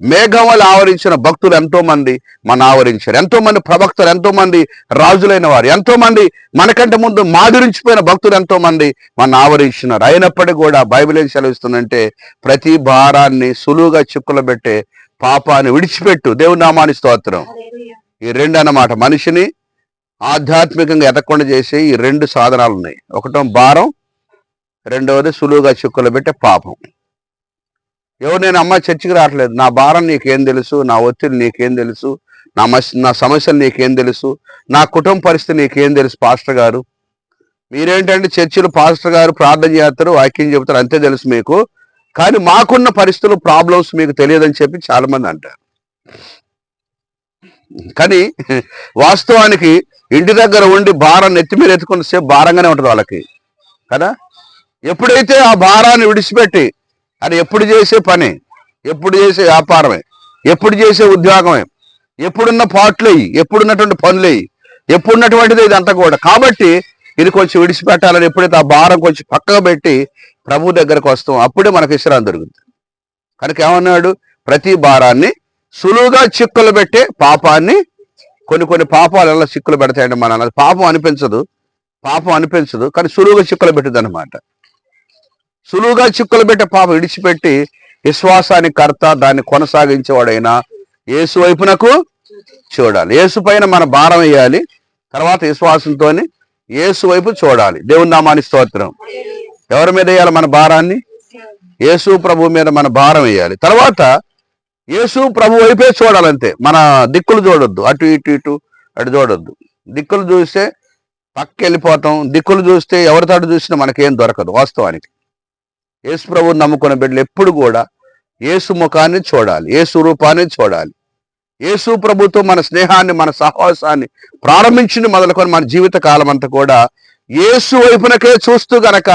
Speaker 1: మేఘములు ఆవరించిన భక్తులు ఎంతో మంది మన ఆవరించారు. ఎంతో మంది ప్రవక్తలు, ఎంతో మంది రాజులైన వారు, ఎంతో మంది మనకంటే ముందు మాదిరించిపోయిన భక్తులు ఎంతో మంది మన ఆవరించినారు. అయినప్పటికీ కూడా బైబిల్ ఏం సెలవిస్తుందంటే ప్రతి భారాన్ని సులువుగా చిక్కులు పెట్టే పాపాన్ని విడిచిపెట్టు. దేవుని నామానికి స్తోత్రం. ఈ రెండు అన్నమాట మనిషిని ఆధ్యాత్మికంగా ఎదగకుండా చేసే ఈ రెండు సాధనాలు ఉన్నాయి. ఒకటో భారం, రెండవది సులువుగా చిక్కులు పెట్టే పాపం. నేను అమ్మ చర్చికి రావట్లేదు, నా భారం నీకేం తెలుసు, నా ఒత్తిడి నీకేం తెలుసు, నా సమస్యలు నీకేం తెలుసు, నా కుటుంబ పరిస్థితి నీకేం తెలుసు పాస్టర్ గారు. మీరేంటంటే చర్చిలు పాస్టర్ గారు ప్రార్థన చేస్తారు, వాక్యం చెబుతారు, అంతే తెలుసు మీకు, కానీ మాకున్న పరిస్థితులు ప్రాబ్లమ్స్ మీకు తెలియదని చెప్పి చాలా మంది అంటారు. కానీ వాస్తవానికి ఇంటి దగ్గర ఉండి భారం నెత్తి మీద ఎత్తుకున్న సేపు భారంగానే ఉంటుంది వాళ్ళకి కదా. ఎప్పుడైతే ఆ భారాన్ని విడిచిపెట్టి అది ఎప్పుడు చేసే పని, ఎప్పుడు చేసే వ్యాపారమే, ఎప్పుడు చేసే ఉద్యోగమే, ఎప్పుడున్న పాటలేయి, ఎప్పుడున్నటువంటి పనులేయి, ఎప్పుడున్నటువంటిది ఇదంతా కూడా. కాబట్టి ఇది కొంచెం విడిచిపెట్టాలని ఎప్పుడైతే ఆ భారం కొంచెం పక్కగా పెట్టి ప్రభు దగ్గరకు వస్తాం అప్పుడే మనకు విశ్రాంతి దొరుకుతుంది. కనుక ఏమన్నాడు, ప్రతి భారాన్ని సులువుగా చిక్కులు పెట్టే పాపాన్ని. కొన్ని పాపాలు ఎలా చిక్కులు పెడతాయండి మన పాపం అనిపించదు కానీ సులువుగా చిక్కులు పెట్టింది అనమాట. సులువుగా చిక్కులు పెట్టే పాపం విడిచిపెట్టి విశ్వాసానికి కర్త దాన్ని కొనసాగించేవాడైనా యేసు వైపునకు చూడాలి. యేసు పైన మన భారం వేయాలి, తర్వాత విశ్వాసంతో యేసు వైపు చూడాలి. దేవుని నామానికి స్తోత్రం. ఎవరి మీద వేయాలి మన భారాన్ని? యేసు ప్రభు మీద మన భారం వేయాలి. తర్వాత యేసు ప్రభు వైపే చూడాలంతే. మన దిక్కులు చూడొద్దు, అటు అటు చూడొద్దు. దిక్కులు చూస్తే పక్కకి వెళ్ళిపోతాం. దిక్కులు చూస్తే ఎవరితో చూసినా మనకేం దొరకదు. వాస్తవానికి యేసు ప్రభువుని నమ్ముకున్న బిడ్డలు ఎప్పుడు కూడా యేసు ముఖాన్ని చూడాలి, యేసు రూపాన్ని చూడాలి. యేసు ప్రభుతో మన స్నేహాన్ని, మన సహవాసాన్ని ప్రారంభించింది మొదలుకొని మన జీవిత కాలం అంతా కూడా యేసు వైపునకే చూస్తూ గనక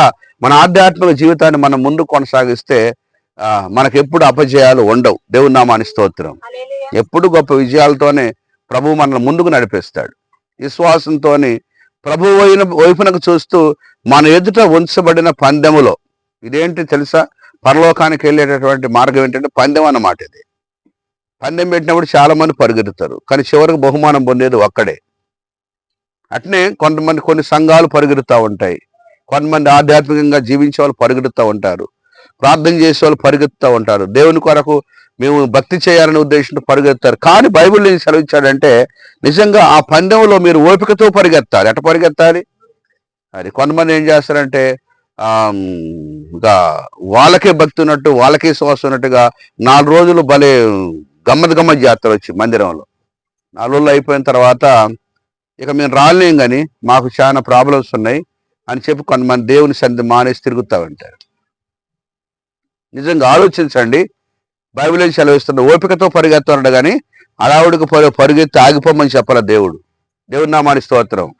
Speaker 1: మన ఆధ్యాత్మిక జీవితాన్ని మనం ముందు కొనసాగిస్తే మనకు ఎప్పుడు అపజయాలు ఉండవు. దేవుని నామానికి స్తోత్రం. ఎప్పుడు గొప్ప విజయాలతోనే ప్రభు మనల్ని ముందుకు నడిపిస్తాడు. విశ్వాసంతో ప్రభు వైపునకు చూస్తూ మన ఎదుట ఉంచబడిన పందెములో, ఇదేంటి తెలుసా, పరలోకానికి వెళ్ళేటటువంటి మార్గం ఏంటంటే పందెం అన్నమాట. ఇది పందెం పెట్టినప్పుడు చాలా మంది పరిగెత్తుతారు, కానీ చివరికి బహుమానం పొందేది ఒక్కడే. అట్నే కొన్ని సంఘాలు పరిగెడుతూ ఉంటాయి, కొంతమంది ఆధ్యాత్మికంగా జీవించే వాళ్ళు పరిగెడుతూ ఉంటారు, ప్రార్థన చేసే వాళ్ళు పరిగెత్తుతూ ఉంటారు, దేవుని కొరకు మేము భక్తి చేయాలనే ఉద్దేశంతో పరిగెత్తారు. కానీ బైబిల్ ఏం సెలవిచ్చాడంటే నిజంగా ఆ పందెంలో మీరు ఓపికతో పరిగెత్తాలి. ఎట పరిగెత్తాలి? అది కొంతమంది ఏం చేస్తారంటే ఇంకా వాళ్ళకే భక్తి ఉన్నట్టు, వాళ్ళకే శ్వాస ఉన్నట్టుగా 4 రోజులు భలే గమ్మత్ చేస్తారు వచ్చి మందిరంలో. 4 రోజులు అయిపోయిన తర్వాత ఇక మేము రాలేం కానీ మాకు చాలా ప్రాబ్లమ్స్ ఉన్నాయి అని చెప్పి కొంతమంది దేవుని సన్నిధి మానేసి తిరుగుతూ ఉంటారు. నిజంగా ఆలోచించండి, బైబిల్ ఏం సెలవిస్తుంది, ఓపికతో పరిగెత్తాడు కానీ అడావుడికి పరిగెత్తి ఆగిపోమని చెప్పాల దేవుడు. దేవుని నామానికి స్తోత్రం.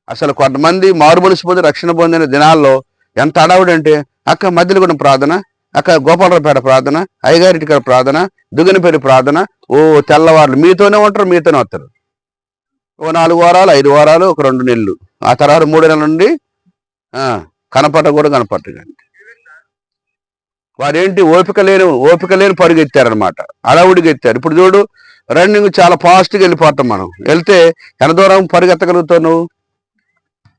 Speaker 1: అసలు కొంతమంది మారుమనసు పొంది రక్షణ పొందిన దినాల్లో ఎంత అడావుడు అంటే, అక్క మధ్యలగూడెం ప్రార్థన, అక్క గోపాలరావుపేట ప్రార్థన, అయ్యగారింటికాడ ప్రార్థన, దుగ్గనపేట ప్రార్థన, ఓ తెల్లవారులు మీతోనే ఉంటారు, మీతోనే వస్తారు. ఓ 4 వారాలు 5 వారాలు, ఒక 2 నెలలు, ఆ తర్వాత 3 నెలల నుండి కనపట్టకండి. వారేంటి ఓపిక లేని పరిగెత్తారనమాట, అడవుడికి ఎత్తారు. ఇప్పుడు చూడు, రన్నింగ్ చాలా ఫాస్ట్గా వెళ్ళిపోతాం. మనం వెళ్తే ఎంత దూరం పరిగెత్తగలుగుతావు? నువ్వు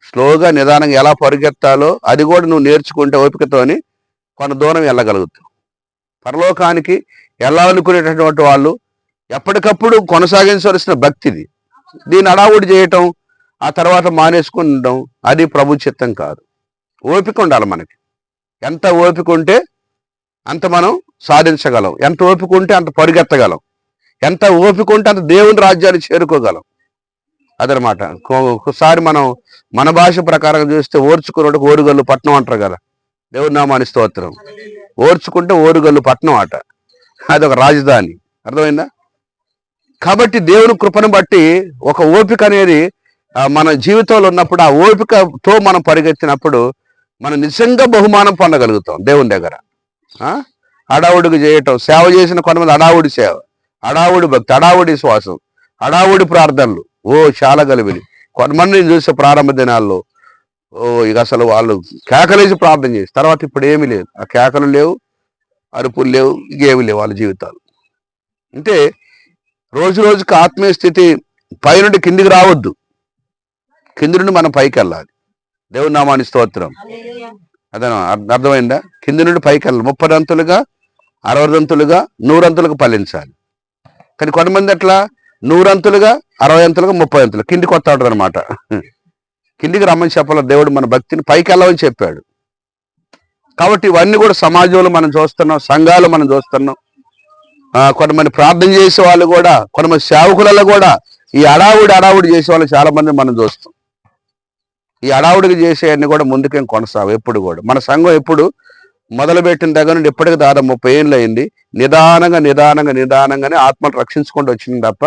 Speaker 1: స్లోగా నిదానంగా ఎలా పరిగెత్తాలో అది కూడా నువ్వు నేర్చుకుంటే ఓపికతోని కొంత దూరం వెళ్ళగలుగుతావు. పరలోకానికి వెళ్ళాలనుకునేటటువంటి వాళ్ళు ఎప్పటికప్పుడు కొనసాగించవలసిన భక్తిది. దీన్ని అడావుడి చేయటం, ఆ తర్వాత మానేసుకుంటాం, అది ప్రభు చిత్తం కాదు. ఓపిక ఉండాలి మనకి. ఎంత ఓపిక ఉంటే అంత మనం సాధించగలం, ఎంత ఓపిక ఉంటే అంత పరిగెత్తగలం, ఎంత ఓపిక ఉంటే అంత దేవుని రాజ్యాన్ని చేరుకోగలం. అదనమాట. ఒకసారి మనం మన భాష ప్రకారం చూస్తే ఓర్చుకున్నట్టు ఓరుగల్లు పట్నం అంటారు కదా. దేవుని నామాని స్తోత్రం. ఓర్చుకుంటే ఓరుగల్లు పట్నం అట, అదొక రాజధాని. అర్థమైందా? కాబట్టి దేవుని కృపను బట్టి ఒక ఓపిక అనేది మన జీవితంలో ఉన్నప్పుడు, ఆ ఓపికతో మనం పరిగెత్తినప్పుడు మనం నిజంగా బహుమానం పొందగలుగుతాం దేవుని దగ్గర. అడావుడికి చేయటం, సేవ చేసిన కొంతమంది అడావుడి సేవ, అడావుడి భక్తి, అడావుడి శ్వాసం, అడావుడి ప్రార్థనలు, చాలా గలిబిలి. కొంతమందిని చూసే ప్రారంభ దినాల్లో ఇక అసలు వాళ్ళు కేకలేసి ప్రార్థన చేసి, తర్వాత ఇప్పుడు ఏమీ లేదు. ఆ కేకలు లేవు, అరుపులు లేవు, ఇంకేమి లేవు వాళ్ళ జీవితాలు. అంటే రోజు రోజుకి ఆత్మీయ స్థితి పైనుండి కిందికి రావద్దు, కింది నుండి మనం పైకి వెళ్ళాలి. దేవుని నామాని స్తోత్రం. అదే అర్థమైందా? కింది నుండి పైకి వెళ్ళాలి. 30 అంతులుగా, 60 అంతులుగా, 100 అంతులుగా ఫలించాలి. కానీ కొంతమంది అట్లా 100 అంతులుగా, 60 అంతులుగా, 30 అంతులు కిందికి వస్తాడు అనమాట. కిందికి రమ్మని చెప్పాలి. దేవుడు మన భక్తిని పైకి వెళ్ళమని చెప్పాడు. కాబట్టి ఇవన్నీ కూడా సమాజంలో మనం చూస్తున్నాం, సంఘాలు మనం చూస్తున్నాం. కొంతమంది ప్రార్థన చేసే వాళ్ళు కూడా, కొంతమంది సేవకులలో కూడా ఈ అడావుడి చేసే వాళ్ళు చాలా మంది మనం చూస్తాం. ఈ అడావుడికి చేసేవన్నీ కూడా ముందుకేం కొనసాగు. ఎప్పుడు కూడా మన సంఘం ఎప్పుడు మొదలుపెట్టిన దగ్గర నుండి ఇప్పటికి దాదాపు 30 ఏళ్ళు అయింది. నిదానంగానే ఆత్మను రక్షించుకుంటూ వచ్చింది తప్ప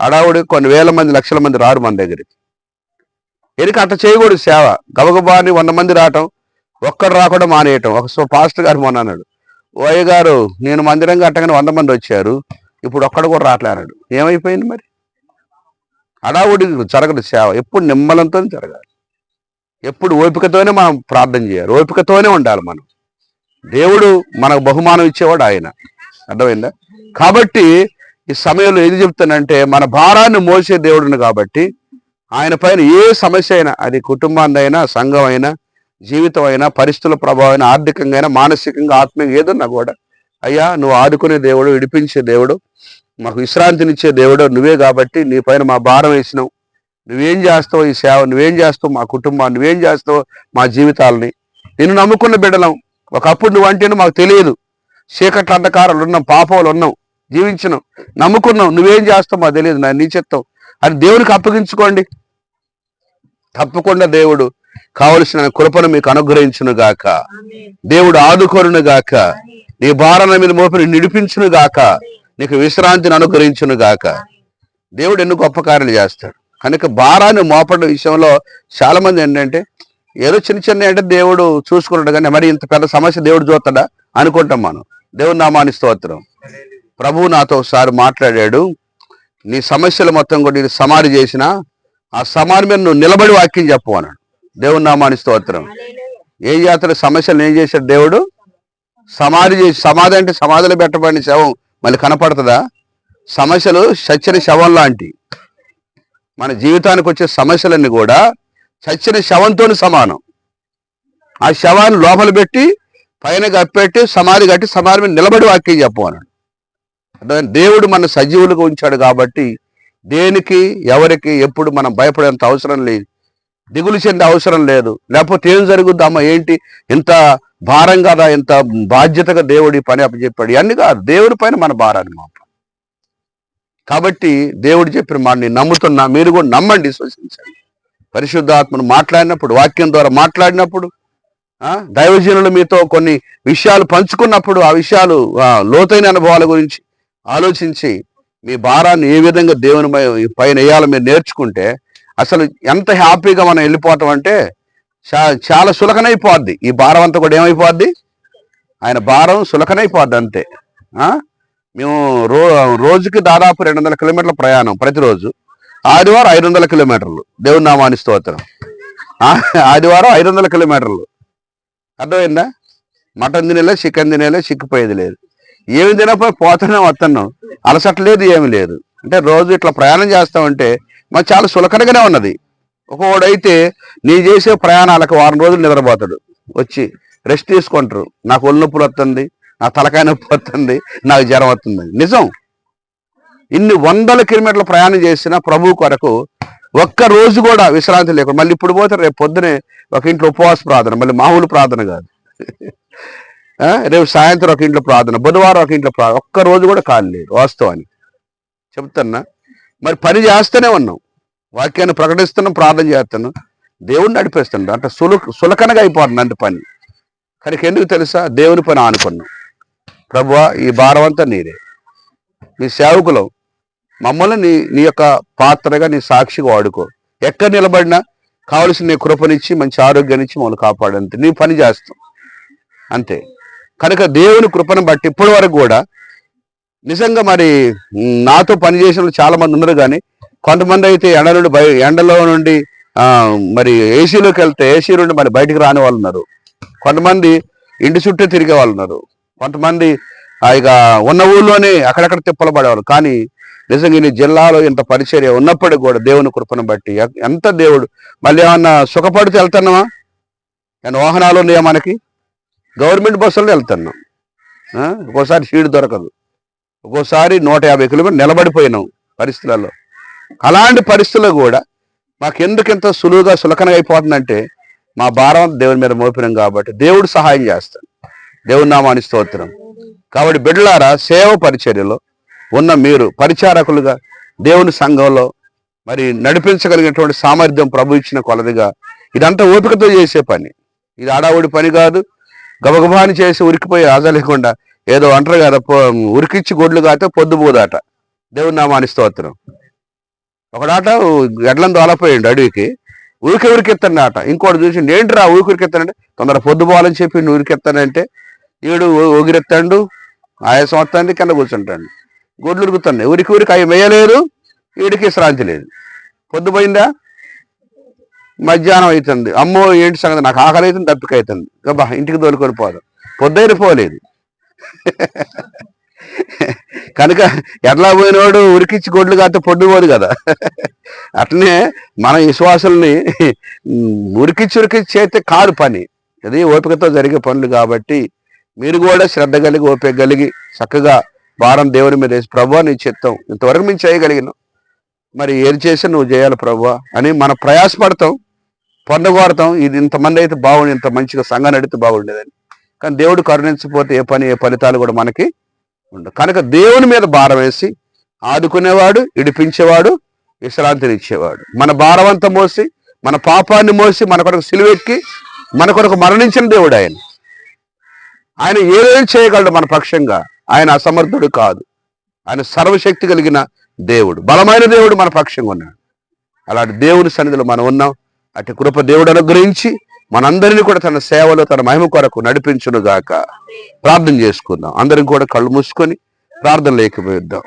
Speaker 1: అడావుడికి కొన్ని వేల మంది, లక్షల మంది రారు మన దగ్గరికి. ఎనికి అట్ట చేయకూడదు సేవ. గబగబాని 100 మంది రావటం, ఒక్కడు రాకుండా మానేయటం. ఒక పాస్టర్ గారు మొన్న అన్నాడు, ఓయ్య గారు నేను మందిరం కట్టగానే 100 మంది వచ్చారు, ఇప్పుడు ఒక్కడు కూడా రావట్లే అన్నాడు. ఏమైపోయింది మరి? అడావుడి జరగదు సేవ. ఎప్పుడు నిమ్మలంతో జరగాలి, ఎప్పుడు ఓపికతోనే మనం ప్రార్థన చేయాలి, ఓపికతోనే ఉండాలి మనం. దేవుడు మనకు బహుమానం ఇచ్చేవాడు ఆయన. అర్థమైందా? కాబట్టి ఈ సమయంలో ఏది చెప్తానంటే, మన భారాన్ని మోసే దేవుడిని కాబట్టి ఆయన పైన ఏ సమస్య అయినా, అది కుటుంబాన్నైనా, సంఘం అయినా, జీవితం అయినా, పరిస్థితుల ప్రభావం, ఆర్థికంగా అయినా, మానసికంగా, ఆత్మీయంగా ఏదన్నా కూడా, అయ్యా నువ్వు ఆదుకునే దేవుడు, విడిపించే దేవుడు, మాకు విశ్రాంతినిచ్చే దేవుడు నువ్వే, కాబట్టి నీ పైన మా భారం వేసినావు. నువ్వేం చేస్తావు ఈ సేవ, నువ్వేం చేస్తావు మా కుటుంబాన్ని, నువ్వేం చేస్తావు మా జీవితాలని. నిన్ను నమ్ముకున్న బిడ్డలం. ఒకప్పుడు నువ్వు అంటే మాకు తెలియదు, చీకట్ల అంధకారాలు ఉన్నాం, పాపాలు ఉన్నాం, జీవించినాం, నమ్ముకున్నాం. నువ్వేం చేస్తావు మాకు తెలియదు, నీ చిత్తం అని దేవునికి అప్పగించుకోండి. తప్పకుండా దేవుడు కావలసిన కృపను మీకు అనుగ్రహించును గాక, దేవుడు ఆదుకొనును గాక, నీ భారాల మీద మోపిని నిడిపించును గాక, నీకు విశ్రాంతిని అనుగ్రహించును గాక. దేవుడు ఎన్ని గొప్ప కార్యాలు చేస్తాడు. కనుక భారాన్ని మోపడం విషయంలో చాలా మంది ఏంటంటే, ఏదో చిన్న అంటే దేవుడు చూసుకున్నాడు, కానీ మరి ఇంత పెద్ద సమస్య దేవుడు చూస్తాడా అనుకుంటాం మనం. దేవుని నామాని స్తోత్రం. ప్రభువు నాతో ఒకసారి మాట్లాడాడు, నీ సమస్యలు మొత్తం కూడా నేను సమాధి చేసిన, ఆ సమాధి మీద నువ్వు నిలబడి వాక్యం చెప్పు అన్నాడు. దేవుని నామాని స్తోత్రం. ఏ జాతర సమస్యలు ఏం చేశాడు దేవుడు? సమాధి చేసి. సమాధి అంటే సమాధిలో పెట్టబడిన శవం మళ్ళీ కనపడుతుందా? సమస్యలు చచ్చిన శవం లాంటి. మన జీవితానికి వచ్చే సమస్యలన్నీ కూడా చచ్చిన శవంతో సమానం. ఆ శవాన్ని లోపల పెట్టి పైన కప్పెట్టి సమాధి కట్టి సమాధి మీద నిలబడి వాక్యం చెప్పు అన్నాడు. దేవుడు మన సజీవులుగా ఉంచాడు కాబట్టి దేనికి, ఎవరికి, ఎప్పుడు మనం భయపడేంత అవసరం లేదు, దిగులు చెందే అవసరం లేదు. లేకపోతే ఏం జరుగుద్దామా, ఏంటి ఇంత భారం కదా, ఇంత బాధ్యతగా దేవుడు ఈ పని అప్పచెప్పాడు, ఇవన్నీ కాదు. దేవుడి పైన మన భారాన్ని మాప. కాబట్టి దేవుడు చెప్పిన మాట నేను నమ్ముతున్నా, మీరు కూడా నమ్మండి, విశ్వసించండి. పరిశుద్ధాత్మను మాట్లాడినప్పుడు, వాక్యం ద్వారా మాట్లాడినప్పుడు, దైవజనులు మీతో కొన్ని విషయాలు పంచుకున్నప్పుడు, ఆ విషయాలు లోతైన అనుభవాల గురించి ఆలోచించి మీ భారాన్ని ఏ విధంగా దేవుని పైన వేయాలో మీరు నేర్చుకుంటే అసలు ఎంత హ్యాపీగా మనం వెళ్ళిపోతాం అంటే చాలా సులకనైపోద్ది. ఈ భారం అంతా కూడా ఏమైపోద్ది? ఆయన భారం సులకనైపోద్ది అంతే. మేము రోజుకి దాదాపు 200 కిలోమీటర్ల ప్రయాణం ప్రతిరోజు. ఆదివారం 500 కిలోమీటర్లు. దేవుని నామాని స్తోత్రం. ఆదివారం 500 కిలోమీటర్లు. అర్థమైందా? మటన్ తినేలే, చికెన్ తినేలే, చిక్కిపోయేది లేదు. ఏమి తినకపోయి పోతూనే వస్తున్నాం, అలసట్లేదు, ఏమి లేదు. అంటే రోజు ఇట్లా ప్రయాణం చేస్తామంటే మాకు చాలా సులకనగానే ఉన్నది. ఒకవాడైతే నీ చేసే ప్రయాణాలకు 1 రోజులు నిద్రపోతాడు, వచ్చి రెస్ట్ తీసుకుంటారు. నాకు ఒళ్ళు నొప్పులు వస్తుంది, నా తలకాయ నొప్పి వస్తుంది, నాకు జ్వరం వస్తుంది. నిజం, ఇన్ని వందల కిలోమీటర్ల ప్రయాణం చేసిన ప్రభు కొరకు ఒక్క రోజు కూడా విశ్రాంతి లేకుండా మళ్ళీ ఇప్పుడు పోతే రేపు పొద్దునే ఒక ఇంట్లో ఉపవాస ప్రార్థన, మళ్ళీ మామూలు ప్రార్థన కాదు. రేపు సాయంత్రం ఒక ఇంట్లో ప్రార్థన, బుధవారం ఒక ఇంట్లో ప్రార్థన, ఒక్క రోజు కూడా ఖాళీ లేదు వాస్తవానికి చెప్తున్నా. మరి పని చేస్తూనే ఉన్నాం, వాక్యాన్ని ప్రకటిస్తున్నాం, ప్రార్థన చేస్తున్నాం, దేవుడిని నడిపేస్తున్నాం. అంటే సులకనగా అయిపోతుంది అంటే పని. కానీ ఎందుకు తెలుసా? దేవుని పని ఆనుకున్నాం. ప్రభువా ఈ భారం అంతా నీదే, నీ సేవకులం, మమ్మల్ని నీ యొక్క పాత్రగా నీ సాక్షిగా వాడుకో. ఎక్కడ నిలబడినా కావలసిన నీ కృపనిచ్చి మంచి ఆరోగ్యాన్నిచ్చి మమ్మల్ని కాపాడంతే. నీ పని చేస్తాం అంతే. కనుక దేవుని కృపను బట్టి ఇప్పటి వరకు కూడా నిజంగా మరి నాతో పనిచేసిన చాలా మంది ఉన్నారు. కానీ కొంతమంది అయితే ఎండలో నుండి మరి ఏసీలోకి వెళ్తే ఏసీ నుండి మరి బయటకు రాని వాళ్ళు ఉన్నారు. కొంతమంది ఇంటి చుట్టూ తిరిగే వాళ్ళు ఉన్నారు. కొంతమంది ఇక ఉన్న ఊళ్ళోనే అక్కడక్కడ తిప్పలు పడేవాళ్ళు. కానీ నిజంగా ఈ జిల్లాలో ఇంత పరిచర్య ఉన్నప్పటికీ కూడా దేవుని కృపను బట్టి ఎంత దేవుడు. మళ్ళీ ఏమన్నా సుఖపడితే వెళ్తున్నామా? ఏమన్నా వాహనాలు ఉన్నాయా మనకి? గవర్నమెంట్ బస్సుల్లో వెళ్తున్నాం. ఒక్కోసారి సీటు దొరకదు, ఒక్కోసారి 150 కిలోమీటర్లు నిలబడిపోయినాం పరిస్థితులలో. అలాంటి పరిస్థితుల్లో కూడా మాకెందుకు ఇంత సులువుగా సులకనగా అయిపోతుందంటే మా భారం దేవుని మీద మోపినాం కాబట్టి దేవుడు సహాయం చేస్తాడు. దేవుని నామానికి స్తోత్రం. కాబట్టి బిడ్డలారా, సేవ పరిచర్యలో ఉన్న మీరు పరిచారకులుగా దేవుని సంఘంలో మరి నడిపించగలిగినటువంటి సామర్థ్యం ప్రభు ఇచ్చిన కొలదిగా ఇదంతా ఓపికతో చేసే పని. ఇది ఆడావుడి పని కాదు. గబగబాని చేసి ఉరికిపోయి ఆజా లేకుండా ఏదో అంటారు కదా, ఉరికిచ్చి గొడ్లు కాతే పొద్దుపోదాట. దేవుని నామానికి స్తోత్రం. ఒకడాట ఎడ్లను దోలపోయిండు అడవికి, ఉరికెత్తాడట. ఇంకోటి చూసి ఏంటిరా ఉరికెత్తానంటే తొందర పొద్దుపోవాలని చెప్పి నువ్వు ఉరికెత్తానంటే ఈడు ఊగిరెత్తాడు, ఆయాసం వస్తుంది, కింద కూర్చుంటాడు, గొడ్లు ఉరుకుతున్నాయి. ఊరికి అవి వేయలేదు, వీడికి విశ్రాంతి లేదు. పొద్దుపోయిందా, మధ్యాహ్నం అవుతుంది, అమ్మో ఏంటి సంగతి, నాకు ఆకలి అవుతుంది, దప్పిక అవుతుంది, గబ్బా ఇంటికి తోలుకొని పోదాం. పొద్దుైన పోలేదు. కనుక ఎట్లా పోయినవాడు ఉరికిచ్చి గొడ్లు కాస్తే పొద్దుపోదు కదా. అట్లనే మన విశ్వాసుల్ని ఉరికిచ్చి చేస్తే కాదు పని. అది ఓపికతో జరిగే పనులు. కాబట్టి మీరు కూడా శ్రద్ధ కలిగి ఓపిక కలిగి చక్కగా భారం దేవుని మీద వేసి, ప్రభువా నీ చిత్తం ఇంతవరకు మేము చేయగలిగినాం, మరి ఏది చేసి నువ్వు చేయాలి ప్రభువా అని మనం ప్రయాసపడతాం, పొందగోడతాం. ఇది ఇంతమంది అయితే బాగుండి, ఇంత మంచిగా సంఘం నడితే బాగుండేదని. కానీ దేవుడు కరుణించకపోతే ఏ పని ఏ ఫలితాలు కూడా మనకి ఉండవు. కనుక దేవుని మీద భారం వేసి ఆదుకునేవాడు, ఇడిపించేవాడు, విశ్రాంతినిచ్చేవాడు. మన భారం అంతా మోసి, మన పాపాన్ని మోసి, మన కొరకు సిలువెక్కి మన కొరకు మరణించిన దేవుడు ఆయన. ఆయన ఏదేం చేయగలడు మన పక్షంగా. ఆయన అసమర్థుడు కాదు, ఆయన సర్వశక్తి కలిగిన దేవుడు, బలమైన దేవుడు మన పక్షంగా ఉన్నాడు. అలాంటి దేవుని సన్నిధిలో మనం ఉన్నాం. అటు కృప దేవుడు అనుగ్రహించి మనందరినీ కూడా తన సేవలో తన మహిమ కొరకు నడిపించునుగాక. ప్రార్థన చేసుకుందాం. అందరం కూడా కళ్ళు మూసుకొని ప్రార్థన లేకపోయిద్దాం.